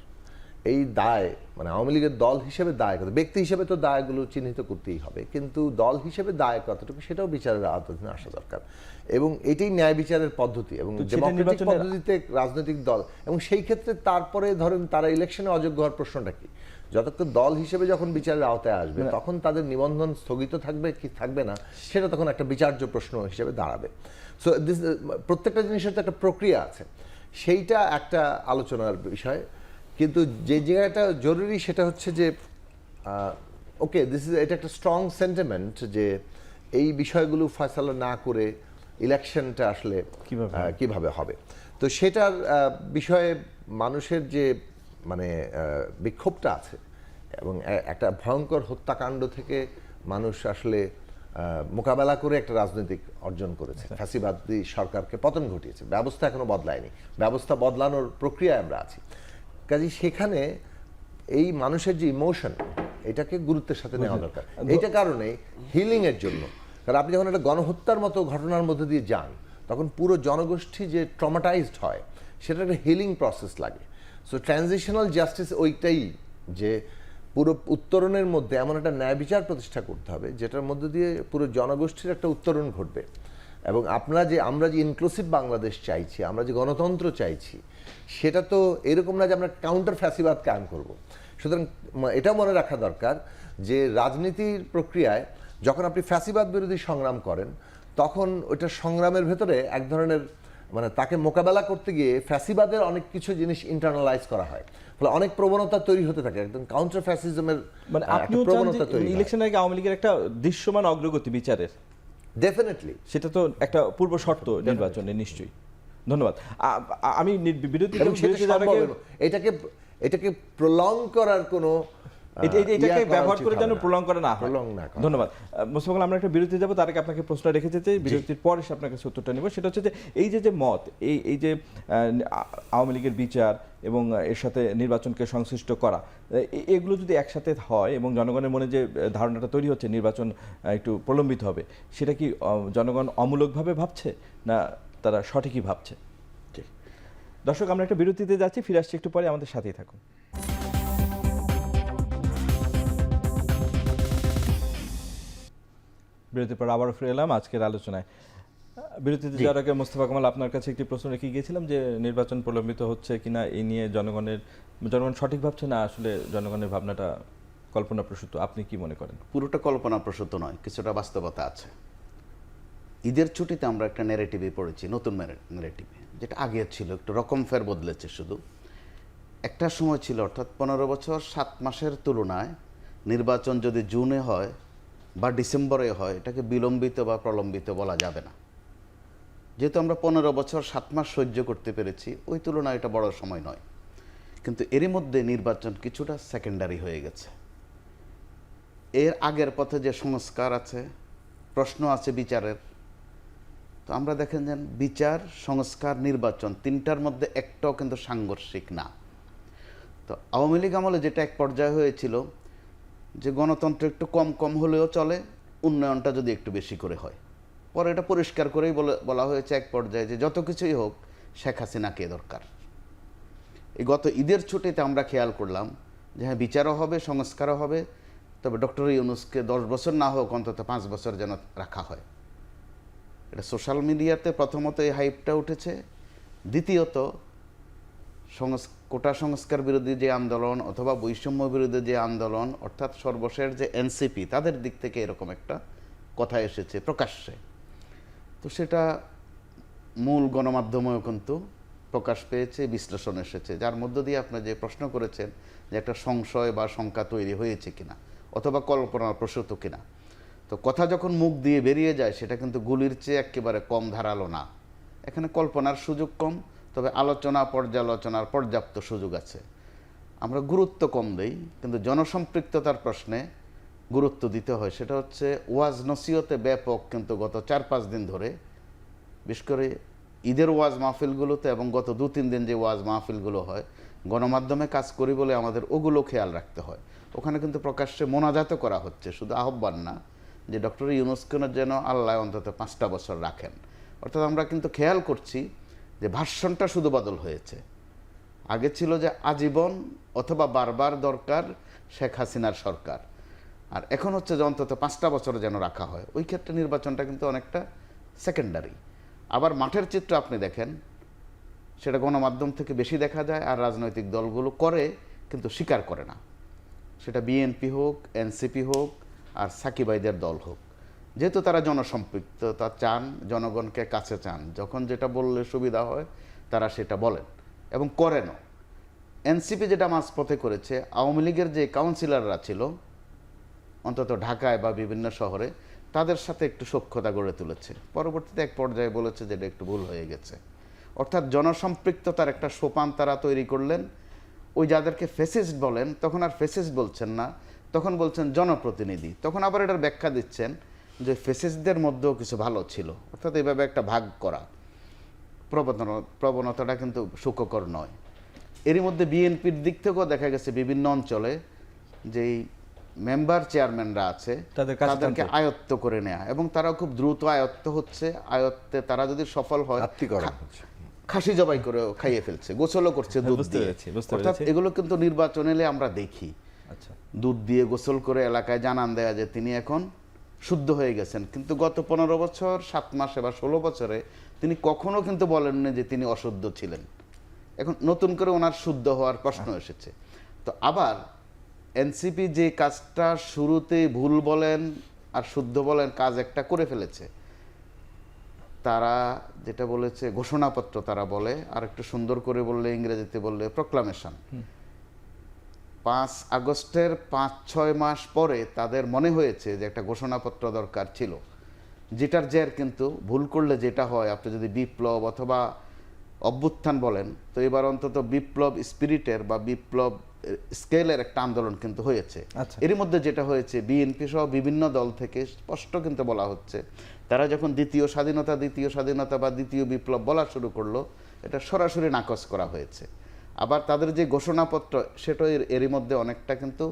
B: এই দায় মানে আওয়ামী লীগের দল হিসেবে দায় কত, ব্যক্তি হিসেবে তো দায়গুলো চিহ্নিত করতেই হবে, কিন্তু দল হিসেবে দায় কতটুকু সেটাও বিচারের আওতায় আসা দরকার। এবং এটাই ন্যায় বিচারের পদ্ধতি এবং ডেমোক্রেটিক পদ্ধতিতে রাজনৈতিক দল, এবং সেই ক্ষেত্রে তারপরে ধরেন তারা ইলেকশনে অযোগ্য হওয়ার প্রশ্নটা কি, যতক্ষণ দল হিসেবে যখন বিচারের আওতায় আসবে তখন তাদের নিবন্ধন স্থগিত থাকবে কি থাকবে না সেটা তখন একটা বিচার্য প্রশ্ন হিসেবে দাঁড়াবে। সো দিস প্রত্যেকটা জিনিসের তো একটা প্রক্রিয়া আছে, সেইটা একটা আলোচনার বিষয়। কিন্তু যে জায়গাটা জরুরি সেটা হচ্ছে যে ওকে এটা একটা স্ট্রং সেন্টিমেন্ট যে এই বিষয়গুলো ফয়সালা না করে ইলেকশনটা আসলে কিভাবে হবে। তো সেটার বিষয়ে মানুষের যে মানে বিক্ষোভটা আছে, এবং একটা ভয়ঙ্কর হত্যাকাণ্ড থেকে মানুষ আসলে মোকাবেলা করে একটা রাজনৈতিক অর্জন করেছে, ফ্যাসিবাদী সরকারকে পতন ঘটিয়েছে। ব্যবস্থা এখনো বদলায়নি, ব্যবস্থা বদলানোর প্রক্রিয়ায় আমরা আছি। কাজে সেখানে এই মানুষের যে ইমোশন, এটাকে গুরুত্বের সাথে নেওয়া দরকার। এইটা কারণে হিলিং এর জন্য, কারণ আপনি যখন একটা গণহত্যার মতো ঘটনার মধ্যে দিয়ে যান তখন পুরো জনগোষ্ঠী যে ট্রমাটাইজড হয়, সেটা একটা হিলিং প্রসেস লাগে। সো ট্রানজিশনাল জাস্টিস ওইটাই যে পুরো উত্তরণের মধ্যে এমন একটা ন্যায় বিচার প্রতিষ্ঠা করতে হবে যেটার মধ্যে দিয়ে পুরো জনগোষ্ঠীর একটা উত্তরণ ঘটবে। এবং আমরা যে ইনক্লুসিভ বাংলাদেশ চাইছি, আমরা যে গণতন্ত্র চাইছি, সেটা তো এরকম না যে আমরা কাউন্টার ফ্যাসিবাদ কায়েম করব। সুতরাং এটা মনে রাখা দরকার যে রাজনীতির প্রক্রিয়ায় যখন আপনি ফ্যাসিবাদ বিরোধী সংগ্রাম করেন তখন ওইটা সংগ্রামের ভেতরে এক ধরনের মানে তাকে মোকাবেলা করতে গিয়ে ফ্যাসিবাদের অনেক কিছু জিনিস ইন্টারনালাইজ করা হয়, ফলে অনেক প্রবণতা তৈরি হতে থাকে, একদম কাউন্টার ফ্যাসিজমের
A: মানে আপনিও প্রবণতা তৈরি। ইলেকশনের আগে আওয়ামী লীগের একটা দৃশ্যমান অগ্রগতি বিচারের,
B: ডেফিনেটলি সেটা
A: তো একটা পূর্ব শর্ত নির্বাচনে নিশ্চয়ই। ধন্যবাদ। আমি
B: এটাকে প্রলং করার কোনো
A: এটাকে ব্যবহার করে যেন প্রলং করা না হয়। ধন্যবাদ মোস্তফা কামাল। আমরা একটা বিরতি যাবো, তার আগে আপনাকে প্রশ্ন রেখে যেতে, বিরতির পর এসে আপনার কাছে উত্তরটা নিব। সেটা হচ্ছে যে এই যে মত, এই যে আওয়ামী লীগের বিচার এবং এর সাথে নির্বাচনকে সংশ্লিষ্ট করা, এগুলো যদি একসাথে হয় এবং জনগণের মনে যে ধারণাটা তৈরি হচ্ছে নির্বাচন একটু প্রলম্বিত হবে, সেটা কি জনগণ অমূলকভাবে ভাবছে না তারা সঠিকই ভাবছে? দর্শক, আমরা একটা বিরতিতে যাচ্ছি, ফিরে আসছি একটু পরে, আমাদের সাথেই থাকুন। বিরতির পর আবারও ফিরে এলাম আজকের আলোচনায়। বিরতিতে যাওয়ার আগে মোস্তফা কামাল, আপনার কাছে একটি প্রশ্ন রেখে গিয়েছিলাম যে নির্বাচন প্রলম্বিত হচ্ছে কিনা এই নিয়ে জনগণ সঠিক ভাবছে না আসলে জনগণের ভাবনাটা কল্পনাপ্রসূত, আপনি কি মনে করেন?
D: পুরোটা কল্পনাপ্রসূত নয়, কিছুটা বাস্তবতা আছে। ঈদের ছুটিতে আমরা একটা ন্যারেটিভে পড়েছি, নতুন ন্যারেটিভে, যেটা আগে ছিল, একটু রকম ফের বদলেছে। শুধু একটা সময় ছিল, অর্থাৎ 15 বছর 7 মাসের তুলনায় নির্বাচন যদি জুনে হয় বা ডিসেম্বরে হয়, এটাকে বিলম্বিত বা প্রলম্বিত বলা যাবে না। যেহেতু আমরা 15 বছর 7 মাস সহ্য করতে পেরেছি, ওই তুলনায় এটা বড় সময় নয়। কিন্তু এরই মধ্যে নির্বাচন কিছুটা সেকেন্ডারি হয়ে গেছে। এর আগের পথে যে সংস্কার আছে, প্রশ্ন আছে বিচারের, তো আমরা দেখেন যে বিচার, সংস্কার, নির্বাচন, তিনটার মধ্যে একটাও কিন্তু সাংঘর্ষিক না। তো আওয়ামী লীগ আমলে যেটা এক পর্যায়ে হয়েছিল যে গণতন্ত্র একটু কম হলেও চলে, উন্নয়নটা যদি একটু বেশি করে হয়। পরে এটা পরিষ্কার করেই বলা হয়েছে এক পর্যায়ে যে যত কিছুই হোক শেখ হাসিনাকে দরকার। এই গত ঈদের ছুটিতে আমরা খেয়াল করলাম যে হ্যাঁ, বিচারও হবে, সংস্কারও হবে, তবে ডক্টর ইউনূসকে 10 বছর না হোক অন্তত 5 বছর যেন রাখা হয়। এটা সোশ্যাল মিডিয়াতে প্রথমত এই হাইপটা উঠেছে, দ্বিতীয়ত কোটা সংস্কার বিরোধী যে আন্দোলন অথবা বৈষম্য বিরোধী যে আন্দোলন, অর্থাৎ সর্বশেষ যে এনসিপি, তাদের দিক থেকে এরকম একটা কথা এসেছে প্রকাশ্যে। তো সেটা মূল গণমাধ্যমেও কিন্তু প্রকাশ পেয়েছে, বিশ্লেষণ এসেছে, যার মধ্য দিয়ে আপনি যে প্রশ্ন করেছেন যে একটা সংশয় বা শঙ্কা তৈরি হয়েছে কিনা অথবা কল্পনার প্রসূত কিনা, তো কথা যখন মুখ দিয়ে বেরিয়ে যায় সেটা কিন্তু গুলির চেয়ে একেবারে কম ধারালো না। এখানে কল্পনার সুযোগ কম, তবে আলোচনা পর্যালোচনার পর্যাপ্ত সুযোগ আছে। আমরা গুরুত্ব কম দেই, কিন্তু জনসম্পৃক্ততার প্রশ্নে গুরুত্ব দিতে হয়। সেটা হচ্ছে ওয়াজ নসিহতে ব্যাপক, কিন্তু গত 4-5 দিন ধরে, বিশেষ করে ঈদের ওয়াজ মাহফিলগুলোতে এবং গত 2-3 দিন যে ওয়াজ মাহফিলগুলো হয়, গণমাধ্যমে কাজ করি বলে আমাদের ওগুলো খেয়াল রাখতে হয়। ওখানে কিন্তু প্রকাশ্যে মোনাজাত করা হচ্ছে, শুধু আহ্বান না যে ডক্টর ইউনূসকে যেন আল্লাহ অন্তত 5টা বছর রাখেন। অর্থাৎ আমরা কিন্তু খেয়াল করছি যে ভার্সনটা শুধু বদল হয়েছে। আগে ছিল যে আজীবন অথবা বারবার দরকার শেখ হাসিনার সরকার, আর এখন হচ্ছে যে অন্তত 5টা বছর যেন রাখা হয়। ওই ক্ষেত্রে নির্বাচনটা কিন্তু অনেকটা সেকেন্ডারি। আবার মাঠের চিত্র আপনি দেখেন, সেটা গণমাধ্যম থেকে বেশি দেখা যায়, আর রাজনৈতিক দলগুলো করে কিন্তু স্বীকার করে না। সেটা বিএনপি হোক, এনসিপি হোক, আর সাকিবাইদের দল হোক, যেহেতু তারা জনসম্পৃক্ততা চান, জনগণকে কাছে চান, যখন যেটা বললে সুবিধা হয় তারা সেটা বলেন এবং করেনও। এনসিপি যেটা মাঝপথে করেছে, আওয়ামী লীগের যে কাউন্সিলররা ছিল অন্তত ঢাকায় বা বিভিন্ন শহরে, তাদের সাথে একটু সখ্যতা গড়ে তুলেছে। পরবর্তীতে এক পর্যায়ে বলেছে যে এটা একটু ভুল হয়ে গেছে। অর্থাৎ জনসম্পৃক্ততার একটা সোপান তারা তৈরি করলেন। ওই যাদেরকে ফেসিস্ট বলেন, তখন আর ফেসিস্ট বলছেন না, তখন বলছেন জনপ্রতিনিধি। তখন আবার এটার ব্যাখ্যা দিচ্ছেন যে ফেসিস্টদের মধ্যেও কিছু ভালো ছিল। অর্থাৎ এইভাবে একটা ভাগ করা প্রবণতাটা কিন্তু সুখকর নয়। এরই মধ্যে বিএনপির দিক থেকেও দেখা গেছে বিভিন্ন অঞ্চলে যেই মেম্বার চেয়ারম্যানরা আছে তাদেরকে আয়ত্ত করে নেয়া, এবং তারা খুব দ্রুত আয়ত্ত হচ্ছে। আয়ত্তে তারা যদি সফল হয়, খাসি জবাই করে খাইয়ে ফেলছে, গোসলও করছে দুধ দিয়ে। অর্থাৎ এগুলো কিন্তু নির্বাচন এলে আমরা দেখি। দুধ দিয়ে গোসল করে এলাকায় জানান দেয়া যে তিনি এখন শুদ্ধ হয়ে গেছেন, কিন্তু গত 15 বছর 7 মাসে বা 16 বছরে তিনি কখনো কিন্তু বলেননি যে তিনি অশুদ্ধ ছিলেন। এখন নতুন করে ওনার শুদ্ধ হওয়ার প্রশ্ন এসেছে। তো আবার এনসিপি যে কাজটা শুরুতে ভুল বলেন আর শুদ্ধ বলেন কাজ একটা করে ফেলেছে। তারা যেটা বলেছে ঘোষণাপত্র তারা বলে, আর একটু সুন্দর করে বললে ইংরেজিতে বললে প্রোক্লামেশন। 5 আগস্টের 5-6 মাস পরে তাদের মনে হয়েছে যে একটা ঘোষণাপত্র দরকার ছিল, যেটার জের কিন্তু ভুল করলে যেটা হয়, আপনি যদি বিপ্লব অথবা অভ্যুত্থান বলেন, তো এবার অন্তত বিপ্লব স্পিরিটের বা বিপ্লব স্কেলের একটা আন্দোলন কিন্তু হয়েছে। এর মধ্যে যেটা হয়েছে, বিএনপি সহ বিভিন্ন দল থেকে স্পষ্ট কিন্তু বলা হচ্ছে, তারা যখন দ্বিতীয় স্বাধীনতা বা দ্বিতীয় বিপ্লব বলা শুরু করলো, এটা সরাসরি নাকচ করা হয়েছে। আবার তাদের যে ঘোষণাপত্র, সেটা এরই মধ্যে অনেকটা কিন্তু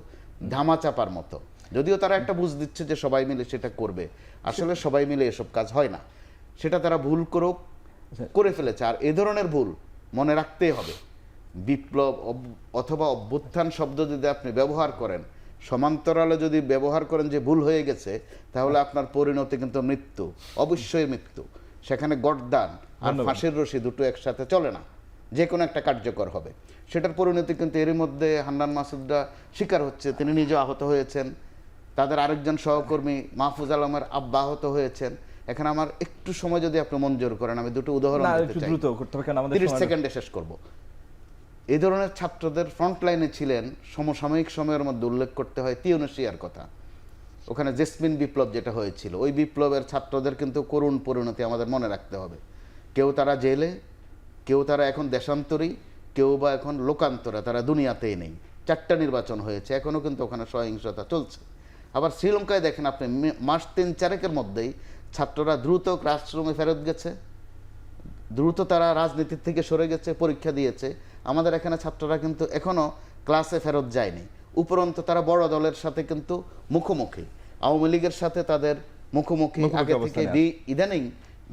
D: ধামাচাপার মতো। যদিও তারা একটা বুঝ দিচ্ছে যে সবাই মিলে সেটা করবে, আসলে সবাই মিলে এসব কাজ হয় না। সেটা তারা ভুল করে ফেলেছে। আর এ ধরনের ভুল মনে রাখতেই হবে। বিপ্লব অথবা অভ্যুত্থান শব্দ যদি আপনি ব্যবহার করেন, সমান্তরালে যদি ব্যবহার করেন যে ভুল হয়ে গেছে, তাহলে আপনার পরিণতি কিন্তু মৃত্যু, অবশ্যই মৃত্যু। সেখানে গর্দান আর ফাঁসির রশি দুটো একসাথে চলে না, যে কোনো একটা কার্যকর হবে। সেটার পরিণতি কিন্তু এরই মধ্যে হান্নান মাসুদরা শিকার হচ্ছে। তিনি নিজে আহত হয়েছেন, তাদের আরেকজন সহকর্মী মাহফুজ আলমের আব্বা আহত হয়েছেন। এখানে আমার একটু সময় যদি আপনি মঞ্জুর করেন, আমি দুটো উদাহরণ দিতে চাই, 30 সেকেন্ডে শেষ করব। এই ধরনের ছাত্রদের ফ্রন্ট লাইনে ছিলেন সমসাময়িক সময়ের মধ্যে উল্লেখ করতে হয় তিউনিসিয়ার কথা। ওখানে জেসমিন বিপ্লব যেটা হয়েছিল, ওই বিপ্লবের ছাত্রদের কিন্তু করুণ পরিণতি আমাদের মনে রাখতে হবে। কেউ তারা জেলে, কেউ তারা এখন দেশান্তরী, কেউ বা এখন লোকান্তরে, তারা দুনিয়াতেই নেই। 4টা নির্বাচন হয়েছে, এখনও কিন্তু ওখানে সহিংসতা চলছে। আবার শ্রীলঙ্কায় দেখেন আপনি, মাস 3-4 মধ্যেই ছাত্ররা দ্রুত ক্লাসরুমে ফেরত গেছে, দ্রুত তারা রাজনীতির থেকে সরে গেছে, পরীক্ষা দিয়েছে। আমাদের এখানে ছাত্ররা কিন্তু এখনও ক্লাসে ফেরত যায়নি। উপরন্তু তারা বড় দলের সাথে কিন্তু মুখোমুখি, আওয়ামী লীগের সাথে তাদের মুখোমুখি, আগে থেকে ইদানিং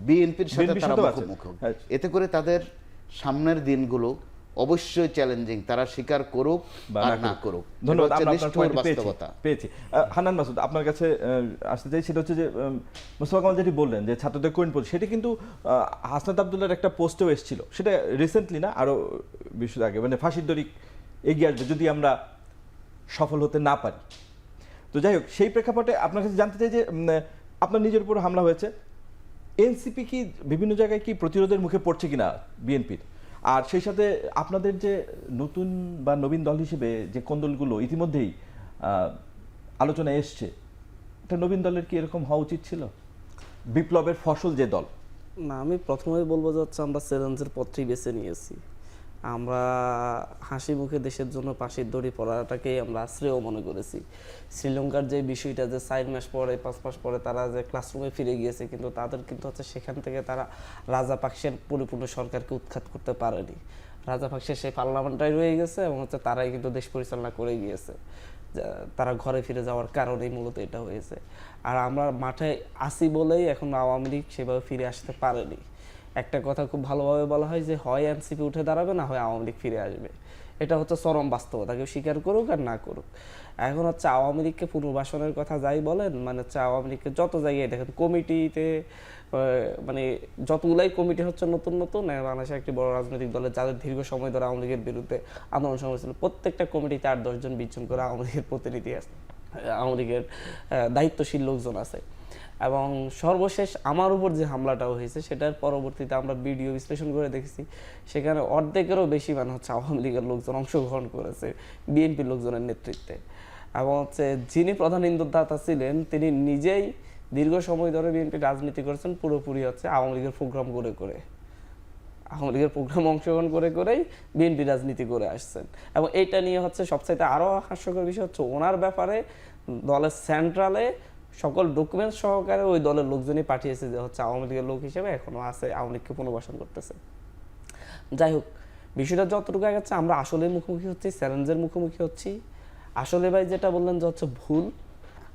D: বিএনপির সাথে তারা মুখোমুখি। এতে করে তাদের সামনের দিনগুলো অবশ্যই চ্যালেঞ্জিং, তারা স্বীকার করুক আর না করুক।
A: ধন্যবাদ, পেয়েছি। হান্নান মাসুদ, আপনার কাছে আসতে চাই, সেটা হচ্ছে যে মোস্তফা কামাল যেটি বললেন যে ছাত্রদের কোইন পদ্ধতি, সেটি কিন্তু হাসনাত আবদুল্লাহর একটা পোস্টেও এসেছিল, সেটা রিসেন্টলি না, আরো 20 আগে, মানে ফাঁসির দড়ি এগিয়ে আসবে যদি আমরা সফল হতে না পারি। তো যাই হোক, সেই প্রেক্ষাপটে আপনার কাছে জানতে চাই যে আপনার নিজের উপর হামলা হয়েছে, এনসিপি কি বিভিন্ন জায়গায় কি প্রতিরোধের মুখে পড়ছে কিনা বিএনপির? আর সেই সাথে আপনাদের যে নতুন বা নবীন দল হিসেবে যে কোন্দলগুলো ইতিমধ্যেই আলোচনায় এসছে, একটা নবীন দলের কি এরকম হওয়া উচিত ছিল? বিপ্লবের ফসল যে দল।
C: না, আমি প্রথমেই বলবো যে হচ্ছে আমরা চ্যালেঞ্জের পথই বেছে নিয়েছি। আমরা হাসি মুখে দেশের জন্য পাশের দড়ি পড়াটাকেই আমরা শ্রেয় মনে করেছি। শ্রীলঙ্কার যে বিষয়টা যে 4 মাস পরে 5 মাস পরে তারা যে ক্লাসরুমে ফিরে গিয়েছে, কিন্তু তাদের কিন্তু হচ্ছে সেখান থেকে তারা রাজাপাকসের পরিপূর্ণ সরকারকে উৎখাত করতে পারেনি। রাজাপাকসে সেই পার্লামেন্টটাই রয়ে গেছে এবং হচ্ছে তারাই কিন্তু দেশ পরিচালনা করে গিয়েছে। তারা ঘরে ফিরে যাওয়ার কারণেই মূলত এটা হয়েছে। আর আমরা মাঠে আসি বলেই এখন আওয়ামী লীগ সেভাবে ফিরে আসতে পারেনি। একটা কথা খুব ভালোভাবে বলা হয় যে হয় এনসিপি উঠে দাঁড়াবে, না হয় আওয়ামী লীগ ফিরে আসবে। এটা হচ্ছে চরম বাস্তবতা, কেউ স্বীকার করুক আর না করুক। এখন হচ্ছে আওয়ামী লীগকে পুনর্বাসনের কথা যাই বলেন, মানে হচ্ছে আওয়ামী লীগকে যত জায়গায় দেখেন কমিটিতে, মানে যতগুলাই কমিটি হচ্ছে নতুন নতুন বাংলাদেশের একটি বড় রাজনৈতিক দলের যাদের দীর্ঘ সময় ধরে আওয়ামী লীগের বিরুদ্ধে আন্দোলন সংগ্রাম ছিল, প্রত্যেকটা কমিটিতে 8-10 জন 20 জন করে আওয়ামী লীগের প্রতিনিধি আছে, আওয়ামী লীগের দায়িত্বশীল লোকজন আছে। এবং সর্বশেষ আমার উপর যে হামলাটা হয়েছে সেটার পরবর্তীতে আমরা ভিডিও বিশ্লেষণ করে দেখেছি, সেখানে অর্ধেকেরও বেশি মানে হচ্ছে আওয়ামী লীগের লোকজন অংশগ্রহণ করেছে বিএনপির লোকজনের নেতৃত্বে। এবং হচ্ছে যিনি প্রধান ইন্ধনদাতা ছিলেন তিনি নিজেই দীর্ঘ সময় ধরে বিএনপি রাজনীতি করেছেন পুরোপুরি হচ্ছে আওয়ামী লীগের প্রোগ্রাম করে করে, আওয়ামী লীগের প্রোগ্রাম অংশগ্রহণ করে করেই বিএনপি রাজনীতি করে আসছেন। এবং এইটা নিয়ে হচ্ছে সবচাইতে আরও হাস্যকর বিষয় হচ্ছে ওনার ব্যাপারে দলের সেন্ট্রালে সকল ডকুমেন্টস সহকারে ওই দলের লোকজনই পাঠিয়েছে যে হচ্ছে আওয়ামী লীগের লোক হিসেবে এখনো আছে, আওয়ামী লীগকে পুনর্বাসন করতেছে। যাই হোক, বিষয়টা যতটুকু আগাচ্ছে আমরা আসলে মুখোমুখি হচ্ছি, চ্যালেঞ্জের মুখোমুখি হচ্ছি। আসলে ভাই যেটা বললেন যে হচ্ছে ভুল,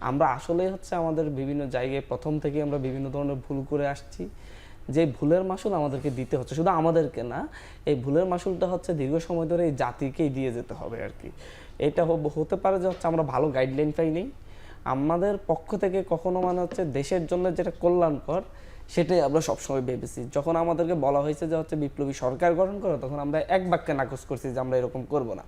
C: আমরা আসলে হচ্ছে আমাদের বিভিন্ন জায়গায় প্রথম থেকে আমরা বিভিন্ন ধরনের ভুল করে আসছি। যে ভুলের মাসুল আমাদেরকে দিতে হচ্ছে, শুধু আমাদেরকে না, এই ভুলের মাসুলটা হচ্ছে দীর্ঘ সময় ধরে এই জাতিকেই দিয়ে যেতে হবে আর কি। এটা হতে পারে যে হচ্ছে আমরা ভালো গাইডলাইন পাইনি, আমাদের পক্ষ থেকে কখনো মানে হচ্ছে দেশের জন্য যেটা কল্যাণকর সেটাই আমরা সবসময় ভেবেছি। যখন আমাদেরকে বলা হয়েছে যে হচ্ছে বিপ্লবী সরকার গঠন করো, তখন আমরা এক বাক্যে নাকচ করছি যে আমরা এরকম করব না।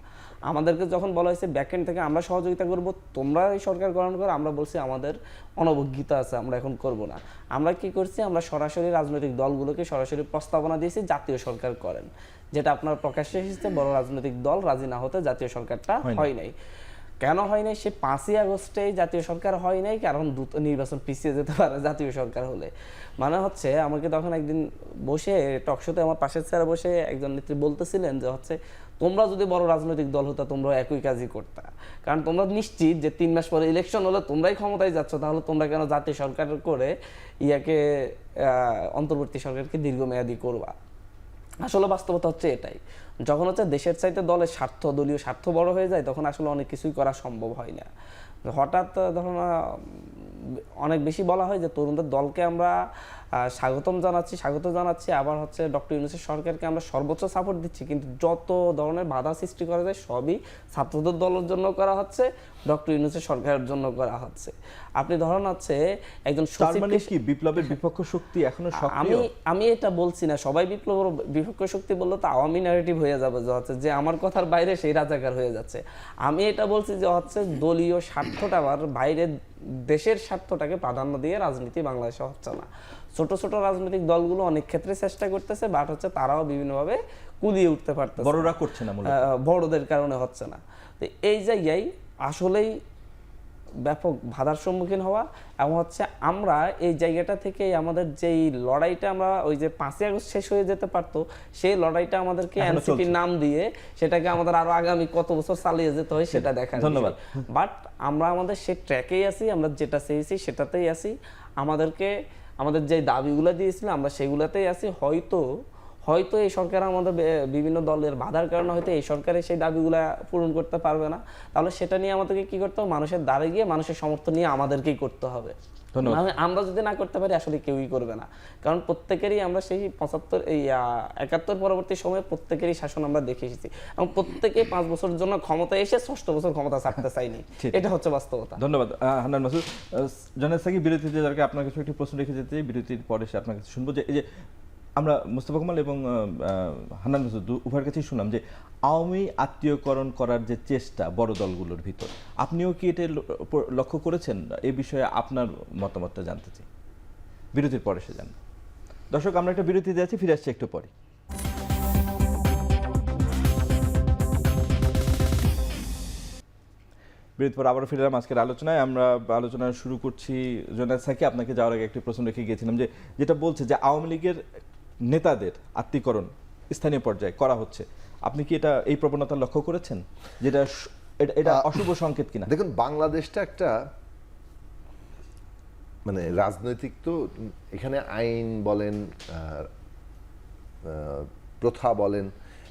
C: আমাদেরকে যখন বলা হয়েছে ব্যাকএন্ড থেকে আমরা সহযোগিতা করব, তোমরা এই সরকার গঠন করো, আমরা বলছি আমাদের অনবজ্ঞতা আছে, আমরা এখন করব না। আমরা কি করছি, আমরা সরাসরি রাজনৈতিক দলগুলোকে সরাসরি প্রস্তাবনা দিয়েছি জাতীয় সরকার করেন, যেটা আপনার প্রকাশ্যে এসেছে বড় রাজনৈতিক দল রাজি না হতে জাতীয় সরকারটা হয় নাই। কেন হয় নাই? সে 5ই আগস্টেই জাতীয় সরকার হয় নাই, কারণ দ্রুত নির্বাচন পিছিয়ে যেতে পারে জাতীয় সরকার হলে। মানে হচ্ছে আমাকে তখন একদিন বসে টকশোতে আমার পাশের চেয়ারে বসে একজন নেত্রী বলতেছিলেন যে হচ্ছে তোমরা যদি বড় রাজনৈতিক দল হতো তোমরা একই কাজই করতা, কারণ তোমরা নিশ্চিত যে 3 মাস পরে ইলেকশন হলে তোমরাই ক্ষমতায় যাচ্ছ, তাহলে তোমরা কেন জাতীয় সরকার করে ইয়াকে অন্তর্বর্তী সরকারকে দীর্ঘমেয়াদী করবা। আসলে বাস্তবতা হচ্ছে এটাই, যখন হচ্ছে দেশের চাইতে দলের স্বার্থ, দলীয় স্বার্থ বড় হয়ে যায়, তখন আসলে অনেক কিছুই করা সম্ভব হয় না। হঠাৎ ধরুন অনেক বেশি বলা হয় যে তরুণদের দলকে আমরা স্বাগত জানাচ্ছি, আবার হচ্ছে ডক্টর ইউনূসের সরকারকে আমরা সর্বোচ্চ সাপোর্ট দিচ্ছি, কিন্তু যত ধরনের বাধা সৃষ্টি করা যায় সবই ছাত্রদের দলের জন্য করা হচ্ছে, ডক্টর ইউনূসের সরকারের জন্য করা হচ্ছে। আপনি ধরুন হচ্ছে একজন
A: কি বিপ্লবের বিপক্ষ শক্তি এখনো সক্রিয়?
C: আমি এটা বলছি না, সবাই বিপ্লবের বিপক্ষ শক্তি বললে তো আওয়ামী ন্যারেটিভ হয়ে যাবে যে হচ্ছে যে আমার কথার বাইরে সেই রাজাকার হয়ে যাচ্ছে। আমি এটা বলছি যে হচ্ছে দলীয় স্বার্থটা আবার বাইরে দেশের স্বার্থটাকে প্রাধান্য দিয়ে রাজনীতি বাংলাদেশে হচ্ছে না। ছোট ছোট রাজনৈতিক দলগুলো অনেক ক্ষেত্রে চেষ্টা করতেছে, বাট হচ্ছে তারাও বিভিন্নভাবে কুলিয়ে উঠতে পারতেছে,
A: বড়রা করছে না,
C: বড়দের কারণে হচ্ছে না। তো এই জায়গায় আসলেই ব্যাপক বাধার সম্মুখীন হওয়া এবং হচ্ছে আমরা এই জায়গাটা থেকে আমাদের যেই লড়াইটা আমরা ওই যে 5ই আগস্ট শেষ হয়ে যেতে পারতো, সেই লড়াইটা আমাদেরকে এনসিপির নাম দিয়ে সেটাকে আমাদের আরো আগামী কত বছর চালিয়ে যেতে হয় সেটা দেখা।
A: ধন্যবাদ।
C: বাট আমরা আমাদের সেই ট্র্যাকেই আছি, আমরা যেটা চেয়েছি সেটাতেই আছি, আমাদের যে দাবিগুলো দিয়েছিলাম আমরা সেগুলোতেই আছি। হয়তো এই সরকার আমাদের বিভিন্ন দলের বাধার কারণে হয়তো এই সরকারের সেই দাবিগুলা পূরণ করতে পারবে না, তাহলে সেটা নিয়ে আমাদেরকে কি করতে হবে, মানুষের দ্বারে গিয়ে মানুষের সমর্থন নিয়ে আমাদেরকেই করতে হবে। আমরা যদি না করতে পারি আসলে কেউই করবে না, কারণ প্রত্যেকেরই আমরা সেই 71 পরবর্তী সময়ে প্রত্যেকেরই শাসন আমরা দেখে এসেছি এবং প্রত্যেকে 5 বছরের জন্য ক্ষমতায় এসে 6ষ্ঠ বছর ক্ষমতা ছাড়তে চাইনি, এটা হচ্ছে বাস্তবতা।
A: ধন্যবাদ হান্নান মাসুদ। জনায়েদ সাকিব, বিরতিতে যাকে আপনার কাছে একটি প্রশ্ন রেখে যেতে, বিরতির পরে সে আপনার কাছে শুনবো যে এই যে আমরা মোস্তফা কামাল এবং হান্নান মাসুদ উভয়ের কাছেই শুনলাম যে আওয়ামী আত্মীয়করণ করার যে চেষ্টা বড় দলগুলোর ভিতর, আপনিও কি এটা লক্ষ্য করেছেন? এই বিষয়ে আপনার মতামতটা জানতে চাই, বিরতির পরে সে জান। দর্শক, আমরা একটা বিরতি দিয়েছি, ফিরে আসছি একটু পরে। বিরতির পর আবারও ফিরে এলাম আজকের আলোচনায়। আমরা আলোচনা শুরু করছি। জোনায়েদ সাকি, আপনাকে যাওয়ার আগে একটি প্রশ্ন রেখে গিয়েছিলাম যেটা বলছে যে আওয়ামী লীগের নেতাদের আত্মীকরণ স্থানীয় পর্যায়ে করা হচ্ছে। আপনি কি এই প্রবণতা লক্ষ্য করেছেন, যেটা এটা অশুভ সংকেত কিনা?
B: দেখুন, বাংলাদেশটা একটা মানে রাজনৈতিক, তো এখানে আইন বলেন, প্রথা বলেন,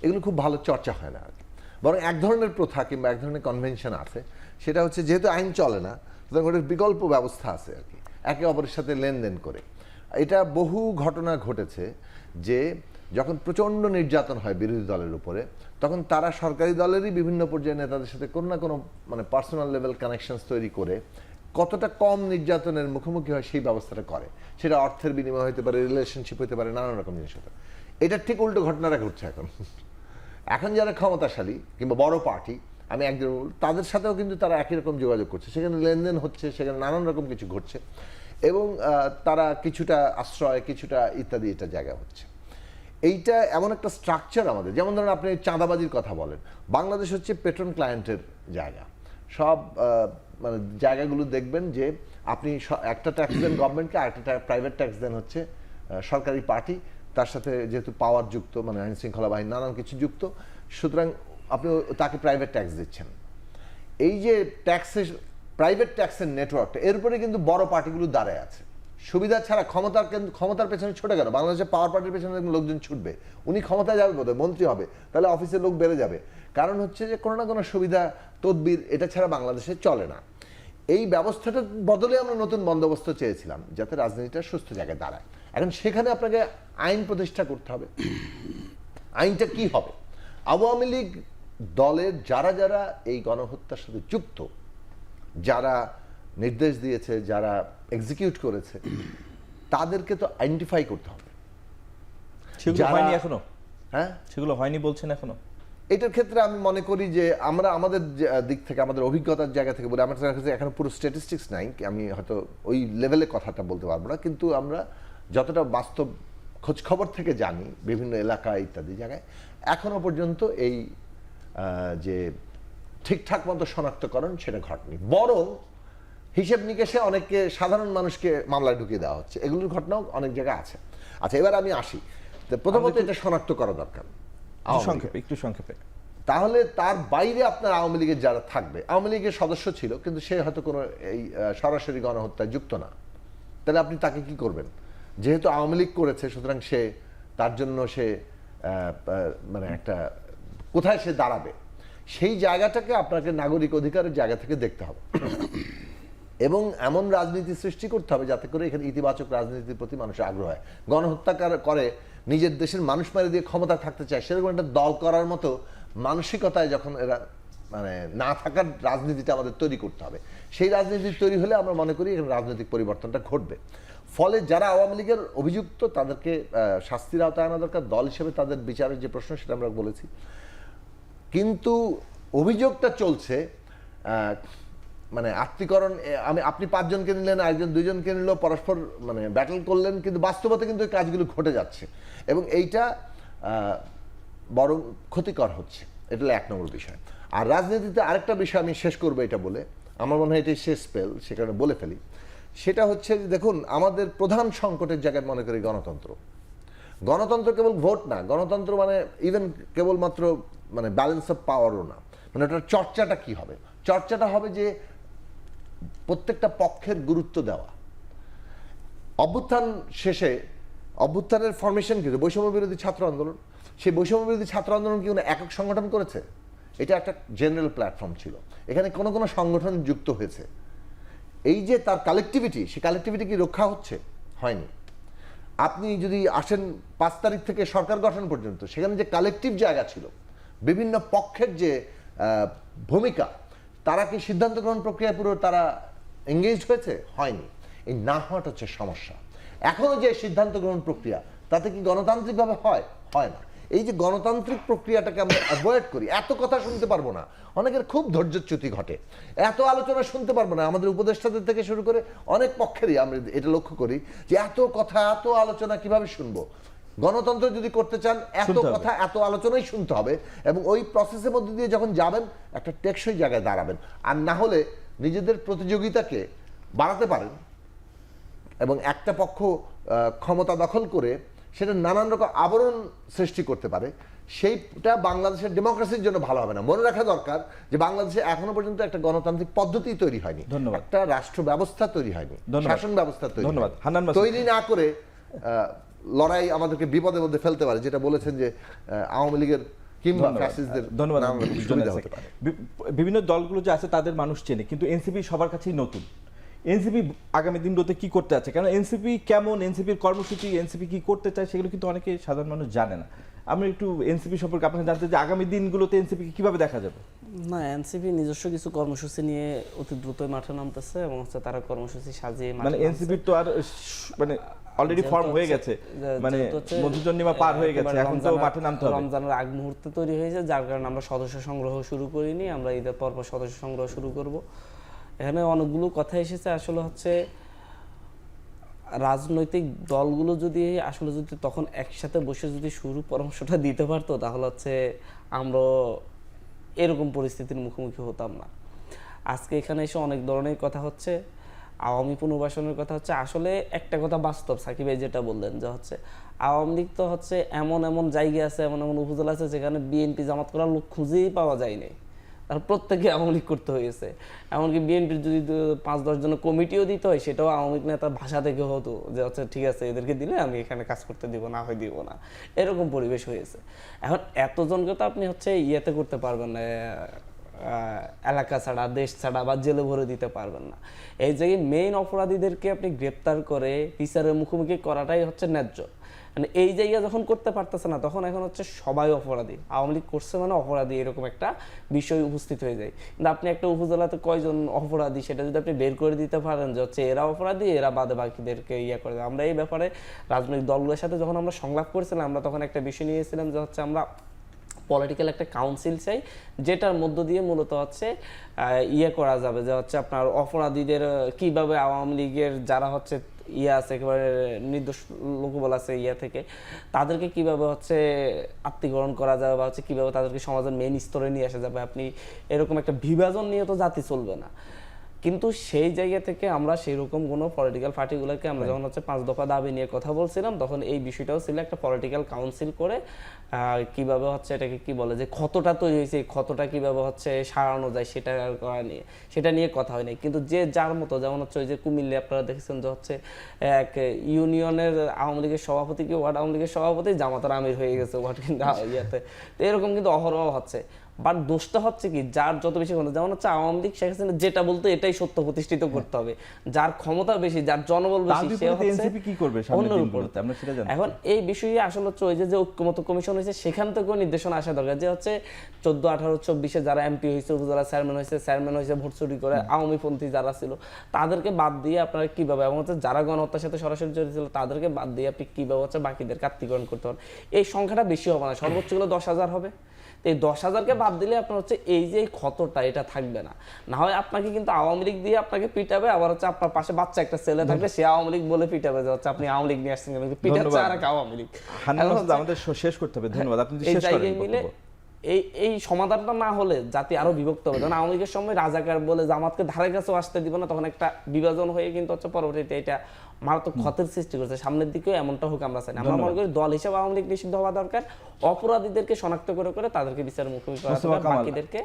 B: এগুলো খুব ভালো চর্চা হয় না আর কি। বরং এক ধরনের প্রথা কিংবা এক ধরনের কনভেনশন আছে, সেটা হচ্ছে যেহেতু আইন চলে না, সুতরাং ওটার বিকল্প ব্যবস্থা আছে আর কি, একে অপরের সাথে লেনদেন করে। এটা বহু ঘটনা ঘটেছে যে যখন প্রচণ্ড নির্যাতন হয় বিরোধী দলের উপরে, তখন তারা সরকারি দলেরই বিভিন্ন পর্যায়ে নেতাদের সাথে কোনো না কোনো মানে পার্সোনাল লেভেল কানেকশনস তৈরি করে কতটা কম নির্যাতনের মুখোমুখি হয় সেই ব্যবস্থাটা করে। সেটা অর্থের বিনিময় হতে পারে, রিলেশনশিপ হতে পারে, নানান রকম জিনিস হতে পারে। এটা ঠিক উল্টো ঘটনাটা ঘটছে এখন। এখন যারা ক্ষমতাশালী কিংবা বড় পার্টি, আমি একজন, তাদের সাথেও কিন্তু তারা একই রকম যোগাযোগ করছে, সেখানে লেনদেন হচ্ছে, সেখানে নানান রকম কিছু ঘটছে, এবং তারা কিছুটা আশ্রয়, কিছুটা ইত্যাদি এটা জায়গা হচ্ছে। এইটা এমন একটা স্ট্রাকচার আমাদের, যেমন ধরেন আপনি চাঁদাবাজির কথা বলেন, বাংলাদেশ হচ্ছে পেট্রন ক্লায়েন্টের জায়গা। সব মানে জায়গাগুলো দেখবেন যে আপনি একটা ট্যাক্স দেন গভর্নমেন্টকে, আরেকটা প্রাইভেট ট্যাক্স দেন হচ্ছে সরকারি পার্টি, তার সাথে যেহেতু পাওয়ার যুক্ত, মানে আইন শৃঙ্খলা বাহিনী নানান কিছু যুক্ত, সুতরাং আপনি তাকে প্রাইভেট ট্যাক্স দিচ্ছেন। এই যে ট্যাক্সের প্রাইভেট ট্যাক্সের নেটওয়ার্কটা, এর উপরে কিন্তু বড় পার্টিগুলো দাঁড়ায় আছে। সুবিধা ছাড়া ক্ষমতার পেছনে ছুটে গেল, বাংলাদেশে পাওয়ার পার্টির পেছনে লোকজন ছুটবে, উনি ক্ষমতায় যাবে বোধহয়, মন্ত্রী হবে, তাহলে অফিসের লোক বেড়ে যাবে। কারণ হচ্ছে যে কোনো না কোনো সুবিধা তদবির এটা ছাড়া বাংলাদেশে চলে না। এই ব্যবস্থাটার বদলে আমরা নতুন বন্দোবস্ত চেয়েছিলাম, যাতে রাজনীতিটা সুস্থ জায়গায় দাঁড়ায়। এখন সেখানে আপনাকে আইন প্রতিষ্ঠা করতে হবে। আইনটা কি হবে? আওয়ামী লীগ দলের যারা যারা এই গণহত্যার সাথে যুক্ত, যারা নির্দেশ দিয়েছে, যারা এক্সিকিউট করেছে, তাদেরকে তো আইডেন্টিফাই করতে হবে।
A: সেগুলো হয়নি এখনো?
B: হ্যাঁ,
A: সেগুলো হয়নি বলছেন এখনো?
B: এটার ক্ষেত্রে আমি মনে করি যে আমরা আমাদের দিক থেকে, আমাদের অভিজ্ঞতার জায়গা থেকে বলি, আমার কাছে এখন পুরো স্ট্যাটিস্টিক্স নাই, আমি হয়তো ওই লেভেলে কথাটা বলতে পারবো না, কিন্তু আমরা যতটা বাস্তব খোঁজ খবর থেকে জানি বিভিন্ন এলাকা ইত্যাদি জায়গায়, এখনো পর্যন্ত এই যে ঠিকঠাক মতো শনাক্তকরণ সেটা ঘটেনি। বরং হিসেব নিকেশে অনেককে, সাধারণ মানুষকে মামলায় ঢুকিয়ে দেওয়া হচ্ছে, এগুলোর ঘটনাও অনেক জায়গায় আছে। আচ্ছা, এবার আমি আসি, প্রথমত এটা শনাক্ত করা দরকার
A: একটু সংক্ষেপে।
B: তাহলে তার বাইরে আপনার আওয়ামী লীগের যারা থাকবে, আওয়ামী লীগের সদস্য ছিল কিন্তু সে হয়তো কোনো এই সরাসরি গণহত্যায় যুক্ত না, তাহলে আপনি তাকে কি করবেন? যেহেতু আওয়ামী লীগ করেছে, সুতরাং সে, তার জন্য সে মানে একটা কোথায় সে দাঁড়াবে, সেই জায়গাটাকে আপনাকে নাগরিক অধিকারের জায়গা থেকে দেখতে হবে এবং এমন রাজনীতি সৃষ্টি করতে হবে যাতে করে এখানে ইতিবাচক রাজনীতির প্রতি মানুষের আগ্রহ হয়। গণহত্যা করে নিজের দেশের মানুষ মারি দিয়ে ক্ষমতা থাকতে চায়, সেরকম একটা দল করার মতো মানসিকতায় যখন এরা মানে না থাকার রাজনীতিটা আমাদের তৈরি করতে হবে। সেই রাজনীতি তৈরি হলে আমরা মনে করি এখানে রাজনৈতিক পরিবর্তনটা ঘটবে। ফলে যারা আওয়ামী লীগের অভিযুক্ত তাদেরকে শাস্তির আওতায় আনা দরকার, দল হিসেবে তাদের বিচারের যে প্রশ্ন সেটা আমরা বলেছি। কিন্তু অভিযোগটা চলছে মানে আত্মীকরণ, আপনি 5 জনকে নিলেন, একজন 2 জনকে নিল, পরস্পর মানে ব্যাটল করলেন, কিন্তু বাস্তবতা কিন্তু এই কাজগুলো ঘটে যাচ্ছে এবং এইটা বরং ক্ষতিকর হচ্ছে। এটা হলো 1 নম্বর বিষয়। আর রাজনীতিতে আরেকটা বিষয় আমি শেষ করবো এটা বলে, আমার মনে হয় এটাই শেষ স্পেল, সে কারণে বলে ফেলি। সেটা হচ্ছে যে দেখুন, আমাদের প্রধান সংকটের জায়গায় মনে করি গণতন্ত্র। গণতন্ত্র কেবল ভোট না, গণতন্ত্র মানে ইভেন কেবলমাত্র মানে ব্যালেন্স অফ পাওয়ারও না, মানে ওটার চর্চাটা কি হবে? চর্চাটা হবে যে প্রত্যেকটা পক্ষের গুরুত্ব দেওয়া। অভ্যুত্থান শেষে, অভ্যুত্থানের ফরমেশন কিন্তু বৈষম্য বিরোধী ছাত্র আন্দোলন, সেই বৈষম্য বিরোধী ছাত্র আন্দোলন কি কোনো একক সংগঠন করেছে? এটা একটা জেনারেল প্ল্যাটফর্ম ছিল, এখানে কোনো কোনো সংগঠন যুক্ত হয়েছে। এই যে তার কালেকটিভিটি, সেই কালেকটিভিটি কি রক্ষা হচ্ছে? হয়নি। আপনি যদি আসেন 5 তারিখ থেকে সরকার গঠন পর্যন্ত, সেখানে যে কালেকটিভ জায়গা ছিল, বিভিন্ন পক্ষের যে ভূমিকা, তারা কি সিদ্ধান্ত গ্রহণ প্রক্রিয়া পুরো তারা এঙ্গেজড হয়েছে? হয়নি। এই না হওয়াটা হচ্ছে সমস্যা। এখনো যে সিদ্ধান্ত গ্রহণ প্রক্রিয়া, তাতে কি গণতান্ত্রিকভাবে হয়? হয় না। এই যে গণতান্ত্রিক প্রক্রিয়াটাকে আমরা অ্যাভয়েড করি, এত কথা শুনতে পারবো না, অনেকের খুব ধৈর্যচ্যুতি ঘটে, এত আলোচনা শুনতে পারবো না, আমাদের উপদেষ্টাদের থেকে শুরু করে অনেক পক্ষেরই আমরা এটা লক্ষ্য করি যে এত কথা এত আলোচনা কিভাবে শুনবো। গণতন্ত্র যদি করতে চান এত
A: শুনতে হবে।
B: কথা এত আলোচনাই শুনতে হবে, এবং ওই প্রসেসের মধ্যে দিয়ে যখন যাবেন একটা টেকসই জায়গায় দাঁড়াবেন। আর না হলে নিজেদের প্রতিযোগিতাকে বাড়াতে পারেন এবং একটা পক্ষ ক্ষমতা দখল করে সেটা নানান রকম আবরণ সৃষ্টি করতে পারে, সেইটা বাংলাদেশের ডেমোক্রেসির জন্য ভালো হবে না। মনে রাখা দরকার যে বাংলাদেশে এখনো পর্যন্ত একটা গণতান্ত্রিক পদ্ধতি তৈরি হয়নি,
A: ধন্যবাদ।
B: একটা রাষ্ট্র ব্যবস্থা তৈরি হয়নি,
A: ধন্যবাদ।
B: শাসন ব্যবস্থা তৈরি
A: ধন্যবাদ।
B: হয়নি।
A: হান্নান মাসুদ।
B: তৈরি না করে লড়াই আমাদেরকে বিপদের মধ্যে ফেলতে পারে, যেটা বলেছেন যে আওয়ামী লীগের কিংবা ফ্যাসিস্টদের
A: ধন্যবাদ।
B: নাম সুবিধা হতে পারে।
A: বিভিন্ন দলগুলো যে আছে তাদের মানুষ চেনে, কিন্তু এনসিপি সবার কাছেই নতুন। এনসিপি আগামী দিনগুলোতে কি করতে আছে, কারণ এনসিপি কেমন, এনসিপির কর্মসূচি, এনসিপি কি করতে চায় সেগুলো কিন্তু অনেকে সাধারণ মানুষ জানে না। আমরা একটু এনসিপি সম্পর্কে আপনাকে জানতে যে আগামী দিনগুলোতে এনসিপি কিভাবে দেখা যাবে।
C: না, এনসিপি নিজস্ব কিছু কর্মসূচি নিয়ে অতি দ্রুতই মাঠে নামতেছে এবং হচ্ছে তারা কর্মসূচি সাজিয়ে
A: মানে এনসিপির তো আর মানে অলরেডি ফর্ম হয়ে গেছে, মানে মধুচন্দ্রিমা পার হয়ে গেছে, এখন তো মাঠে নামতে হবে।
C: রমজানের আগ মুহূর্তে তৈরি হয়েছে, যার কারণে আমরা সদস্য সংগ্রহ শুরু করিনি, আমরা ঈদের পর সদস্য সংগ্রহ শুরু করব। এখানে অনেকগুলো কথা এসেছে, আসলে হচ্ছে রাজনৈতিক দলগুলো যদি আসলে যদি তখন একসাথে বসে যদি শুরু পরামর্শটা দিতে পারতো, তাহলে হচ্ছে আমরা এরকম পরিস্থিতির মুখোমুখি হতাম না। আজকে এখানে এসে অনেক ধরনের কথা হচ্ছে, আওয়ামী পুনর্বাসনের কথা হচ্ছে। আসলে একটা কথা বাস্তব, সাকিব ভাই যেটা বললেন যে হচ্ছে আওয়ামী লীগ তো হচ্ছে এমন এমন জায়গা আছে, এমন এমন উপজেলা আছে যেখানে বিএনপি জামাত করার লোক খুঁজেই পাওয়া যায়নি, আর প্রত্যেকে আওয়ামী লীগ করতে হয়েছে। এমনকি বিএনপির যদি 5-10 জনের কমিটিও দিতে হয়, সেটাও আওয়ামী লীগ নেতার ভাষা থেকে হতো যে হচ্ছে ঠিক আছে এদেরকে দিলে আমি এখানে কাজ করতে দিব, না হয় দিব না, এরকম পরিবেশ হয়েছে। এখন এতজনকে তো আপনি হচ্ছে ইয়েতে করতে পারবেন না, এলাকা ছাড়া, দেশ ছাড়া বা জেলে ভরে দিতে পারবেন না। এই জায়গায় মেইন অপরাধীদেরকে আপনি গ্রেপ্তার করে বিচারের মুখোমুখি করাটাই হচ্ছে ন্যায্য। মানে এই জায়গা যখন করতে পারতেছে না, তখন এখন হচ্ছে সবাই অপরাধী, আওয়ামী লীগ করছে মানে অপরাধী, এরকম একটা বিষয় উপস্থিত হয়ে যায়। কিন্তু আপনি একটা উপজেলাতে কয়জন অপরাধী সেটা যদি আপনি বের করে দিতে পারেন যে হচ্ছে এরা অপরাধী, এরা বাদে বাকিদেরকে করে দেয়। আমরা এই ব্যাপারে রাজনৈতিক দলগুলোর সাথে যখন আমরা সংলাপ করেছিলাম, আমরা তখন একটা বিষয় নিয়েছিলাম যে হচ্ছে আমরা পলিটিক্যাল একটা কাউন্সিল চাই, যেটার মধ্য দিয়ে মূলত হচ্ছে করা যাবে যে হচ্ছে আপনার অপরাধীদের কিভাবে আওয়ামী লীগের যারা হচ্ছে আছে একেবারে নির্দোষ লোকবল আছে থেকে, তাদেরকে কিভাবে হচ্ছে আত্মীকরণ করা যাবে বা হচ্ছে কিভাবে তাদেরকে সমাজের মেইন স্তরে নিয়ে আসা যাবে। আপনি এরকম একটা বিভাজন নিয়ে তো জাতি চলবে না। কিন্তু সেই জায়গা থেকে আমরা সেরকম কোনো পলিটিক্যাল পার্টিগুলোকে আমরা যখন হচ্ছে 5 দফা দাবি নিয়ে কথা বলছিলাম, তখন এই বিষয়টাও ছিল একটা পলিটিক্যাল কাউন্সিল করে কিভাবে হচ্ছে এটাকে কি বলে যে ক্ষতটা তৈরি হয়েছে, এই ক্ষতটা কিভাবে হচ্ছে সারানো যায় সেটা নিয়ে কথা হয়নি। কিন্তু যে যার মতো, যেমন হচ্ছে ওই যে কুমিল্লে আপনারা দেখেছেন যে হচ্ছে এক ইউনিয়নের আওয়ামী লীগের সভাপতি কি ওয়ার্ড আওয়ামী লীগের সভাপতি জামাতার আমির হয়ে গেছে ওয়ার্ড, কিন্তু তো এরকম কিন্তু অহরহ হচ্ছে। বাট দোষটা হচ্ছে কি যার যত বেশি ক্ষমতা, যেমন হচ্ছে আওয়ামী লীগ শেখ হাসিনা যেটা বলতো এটাই সত্য প্রতিষ্ঠিত করতে হবে, যার ক্ষমতা বেশি, যার জনবল বেশি, সে হচ্ছে
A: কি করবে সামনের দিনগুলোতে আমরা সেটা জানি।
C: এখন এই বিষয়ে আসলে হচ্ছে ওই যে ঐক্যমত কমিশন হয়েছে, সেখান থেকেও নির্দেশনা আসা দরকার যে হচ্ছে 14, 18, 24 যারা এমপি হয়েছে, উপজেলা চেয়ারম্যান হয়েছে ভোট চুরি করে, আওয়ামীপন্থী যারা ছিল তাদেরকে বাদ দিয়ে আপনারা কিভাবে, এবং হচ্ছে যারা গণহত্যার সাথে সরাসরি জড়িত ছিল তাদেরকে বাদ দিয়ে আপনি কিভাবে হচ্ছে বাকিদেরকে আত্মীকরণ করতে পারেন। এই সংখ্যাটা বেশি হবে না, সর্বোচ্চ হলো 10,000 হবে। এই 10,000কে বাদ দিলে আপনার হচ্ছে এই যে ক্ষতটা এটা থাকবে না। না হয় আপনাকে কিন্তু আওয়ামী লীগ দিয়ে আপনাকে পিটাবে, আবার হচ্ছে আপনার পাশে বাচ্চা একটা ছেলে থাকবে, সে আওয়ামী লীগ বলে পিটাবে যে হচ্ছে আপনি আওয়ামী লীগ নিয়ে আসছেন, পিটাচ্ছে আর আওয়ামী লীগ।
A: আমাদের শেষ করতে হবে, ধন্যবাদ। আপনি
C: এই
A: শেষ
C: জায়গায়
A: করেন
C: মিলে এই সমাধানটা না হলে জাতি আরো বিভক্ত হবে। যখন আওয়ামী লীগের সময় রাজাকার বলে জামাতকে ধারে কাছেও আসতে দিব না, তখন একটা বিভাজন হয়ে কিন্তু হচ্ছে পরবর্তীতে এটা মারাত্মক ক্ষতের সৃষ্টি করছে। সামনের দিকেও এমনটা হোক আমরা চাই না। আমরা মনে করি দল হিসেবে আওয়ামী লীগ নিষিদ্ধ হওয়া দরকার, অপরাধীদেরকে শনাক্ত করে করে তাদেরকে বিচারের মুখোমুখি করা দরকার, বাকিদেরকে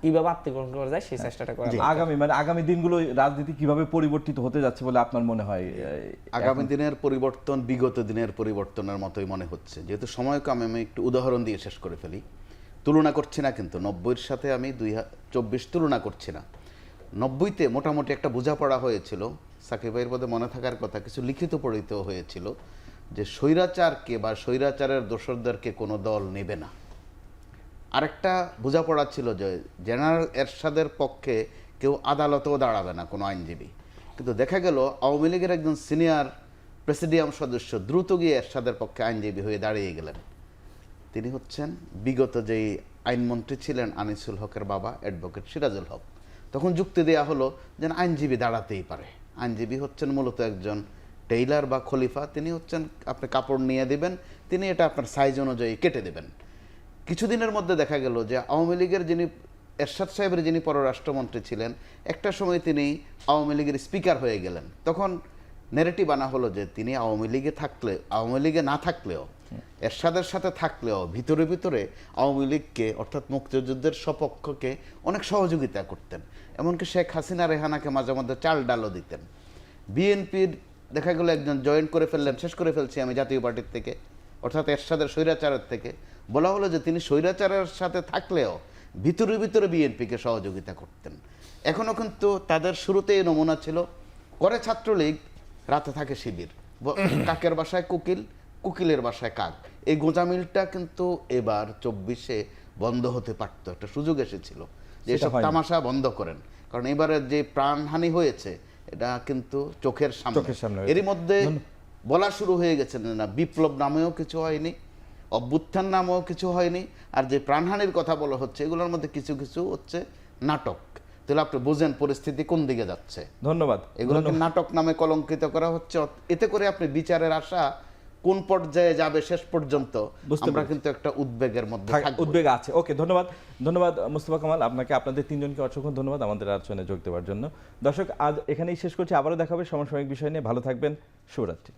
C: কিভাবে আত্মীকরণ করা যায় সেই চেষ্টাটা করা।
A: আগামী দিনগুলো রাজনীতি কিভাবে পরিবর্তিত হতে যাচ্ছে বলে আপনার মনে হয়?
D: আগামী দিনের পরিবর্তন বিগত দিনের পরিবর্তনের মতোই মনে হচ্ছে। যেহেতু সময়কে আমি একটু উদাহরণ দিয়ে শেষ করে ফেলি। তুলনা করছি না, কিন্তু 90-এর সাথে আমি 2024 তুলনা করছি না। 90-তে মোটামুটি একটা বোঝাপড়া হয়েছিল, সাকিব ভাইয়ের বোধহয় মনে থাকার কথা, কিছু লিখিত পড়িত হয়েছিল যে স্বৈরাচারকে বা স্বৈরাচারের দোসরদেরকে কোনো দল নেবে না। আরেকটা বোঝাপড়া ছিল যে জেনারেল এরশাদের পক্ষে কেউ আদালতেও দাঁড়াবে না কোনো আইনজীবী। কিন্তু দেখা গেল আওয়ামী লীগের একজন সিনিয়র প্রেসিডিয়াম সদস্য দ্রুত গিয়ে এরশাদের পক্ষে আইনজীবী হয়ে দাঁড়িয়ে গেলেন। তিনি হচ্ছেন বিগত যেই আইনমন্ত্রী ছিলেন আনিসুল হকের বাবা অ্যাডভোকেট সিরাজুল হক। তখন যুক্তি দেয়া হলো যে আইনজীবী দাঁড়াতেই পারে। আইনজীবী হচ্ছেন মূলত একজন টেইলার বা খলিফা, তিনি হচ্ছেন আপনি কাপড় নিয়ে দিবেন, তিনি এটা আপনার সাইজ অনুযায়ী কেটে দেবেন। কিছুদিনের মধ্যে দেখা গেল যে আওয়ামী লীগের যিনি এরশাদ সাহেবের যিনি পররাষ্ট্রমন্ত্রী ছিলেন, একটা সময় তিনি আওয়ামী লীগের স্পিকার হয়ে গেলেন। তখন নেরেটিভ আনা হলো যে তিনি আওয়ামী লীগে না থাকলেও এরশাদের সাথে থাকলেও ভিতরে ভিতরে আওয়ামী লীগকে অর্থাৎ মুক্তিযুদ্ধের সপক্ষকে অনেক সহযোগিতা করতেন। এমনকি শেখ হাসিনা রেহানাকে মাঝে মধ্যে চাল ডালও দিতেন। বিএনপির দেখা গেল একজন জয়েন করে ফেললেন, শেষ করে ফেলছি আমি জাতীয় পার্টির থেকে, অর্থাৎ এরশাদের স্বৈরাচারের থেকে। বলা হলো যে তিনি স্বৈরাচারের সাথে থাকলেও ভিতরে ভিতরে বিএনপিকে সহযোগিতা করতেন। এখনও কিন্তু তাদের শুরুতেই নমুনা ছিল, করে ছাত্রলীগ, রাতে থাকে শিবির, কাকের বাসায় কোকিল, কোকিলের বাসায় কাক। এই গোঁজামিলটা কিন্তু এবার 24-এ বন্ধ হতে পারতো, একটা সুযোগ এসেছিল যে
A: সেটা
D: এসব
A: হয়নি।
D: তামাশা বন্ধ করেন। কারণ এবারে যে প্রাণহানি হয়েছে এটা কিন্তু চোখের সামনে।
A: হয়েছে।
D: এরই মধ্যে বলা শুরু হয়ে গেছে না বিপ্লব নামেও কিছু হয়নি, অভ্যুত্থান নামেও কিছু হয়নি, আর যে প্রাণহানির কথা বলা হচ্ছে এগুলোর মধ্যে কিছু কিছু হচ্ছে নাটক। তাহলে আপনি বুঝেন পরিস্থিতি কোন দিকে যাচ্ছে।
A: ধন্যবাদ।
D: এগুলোকে নাটক নামে কলঙ্কিত করা হচ্ছে। এতে করে আপনি বিচারের আশা কোন পর্যায়ে যাবে শেষ পর্যন্ত
A: বুঝতে
D: আমরা
A: পেরেছি।
D: কিন্তু একটা উদ্বেগের মধ্যে থাকবো।
A: উদ্বেগ আছে। ওকে, ধন্যবাদ। ধন্যবাদ মোস্তফা কামাল, আপনাকে, আপনাদের তিনজনকে অসংখ্য ধন্যবাদ আমাদের আলোচনায় যোগ দেওয়ার জন্য। দর্শক, আজ এখানেই শেষ করছি। আবারও দেখা হবে সমসাময়িক বিষয় নিয়ে। ভালো থাকবেন। শুভরাত্রি।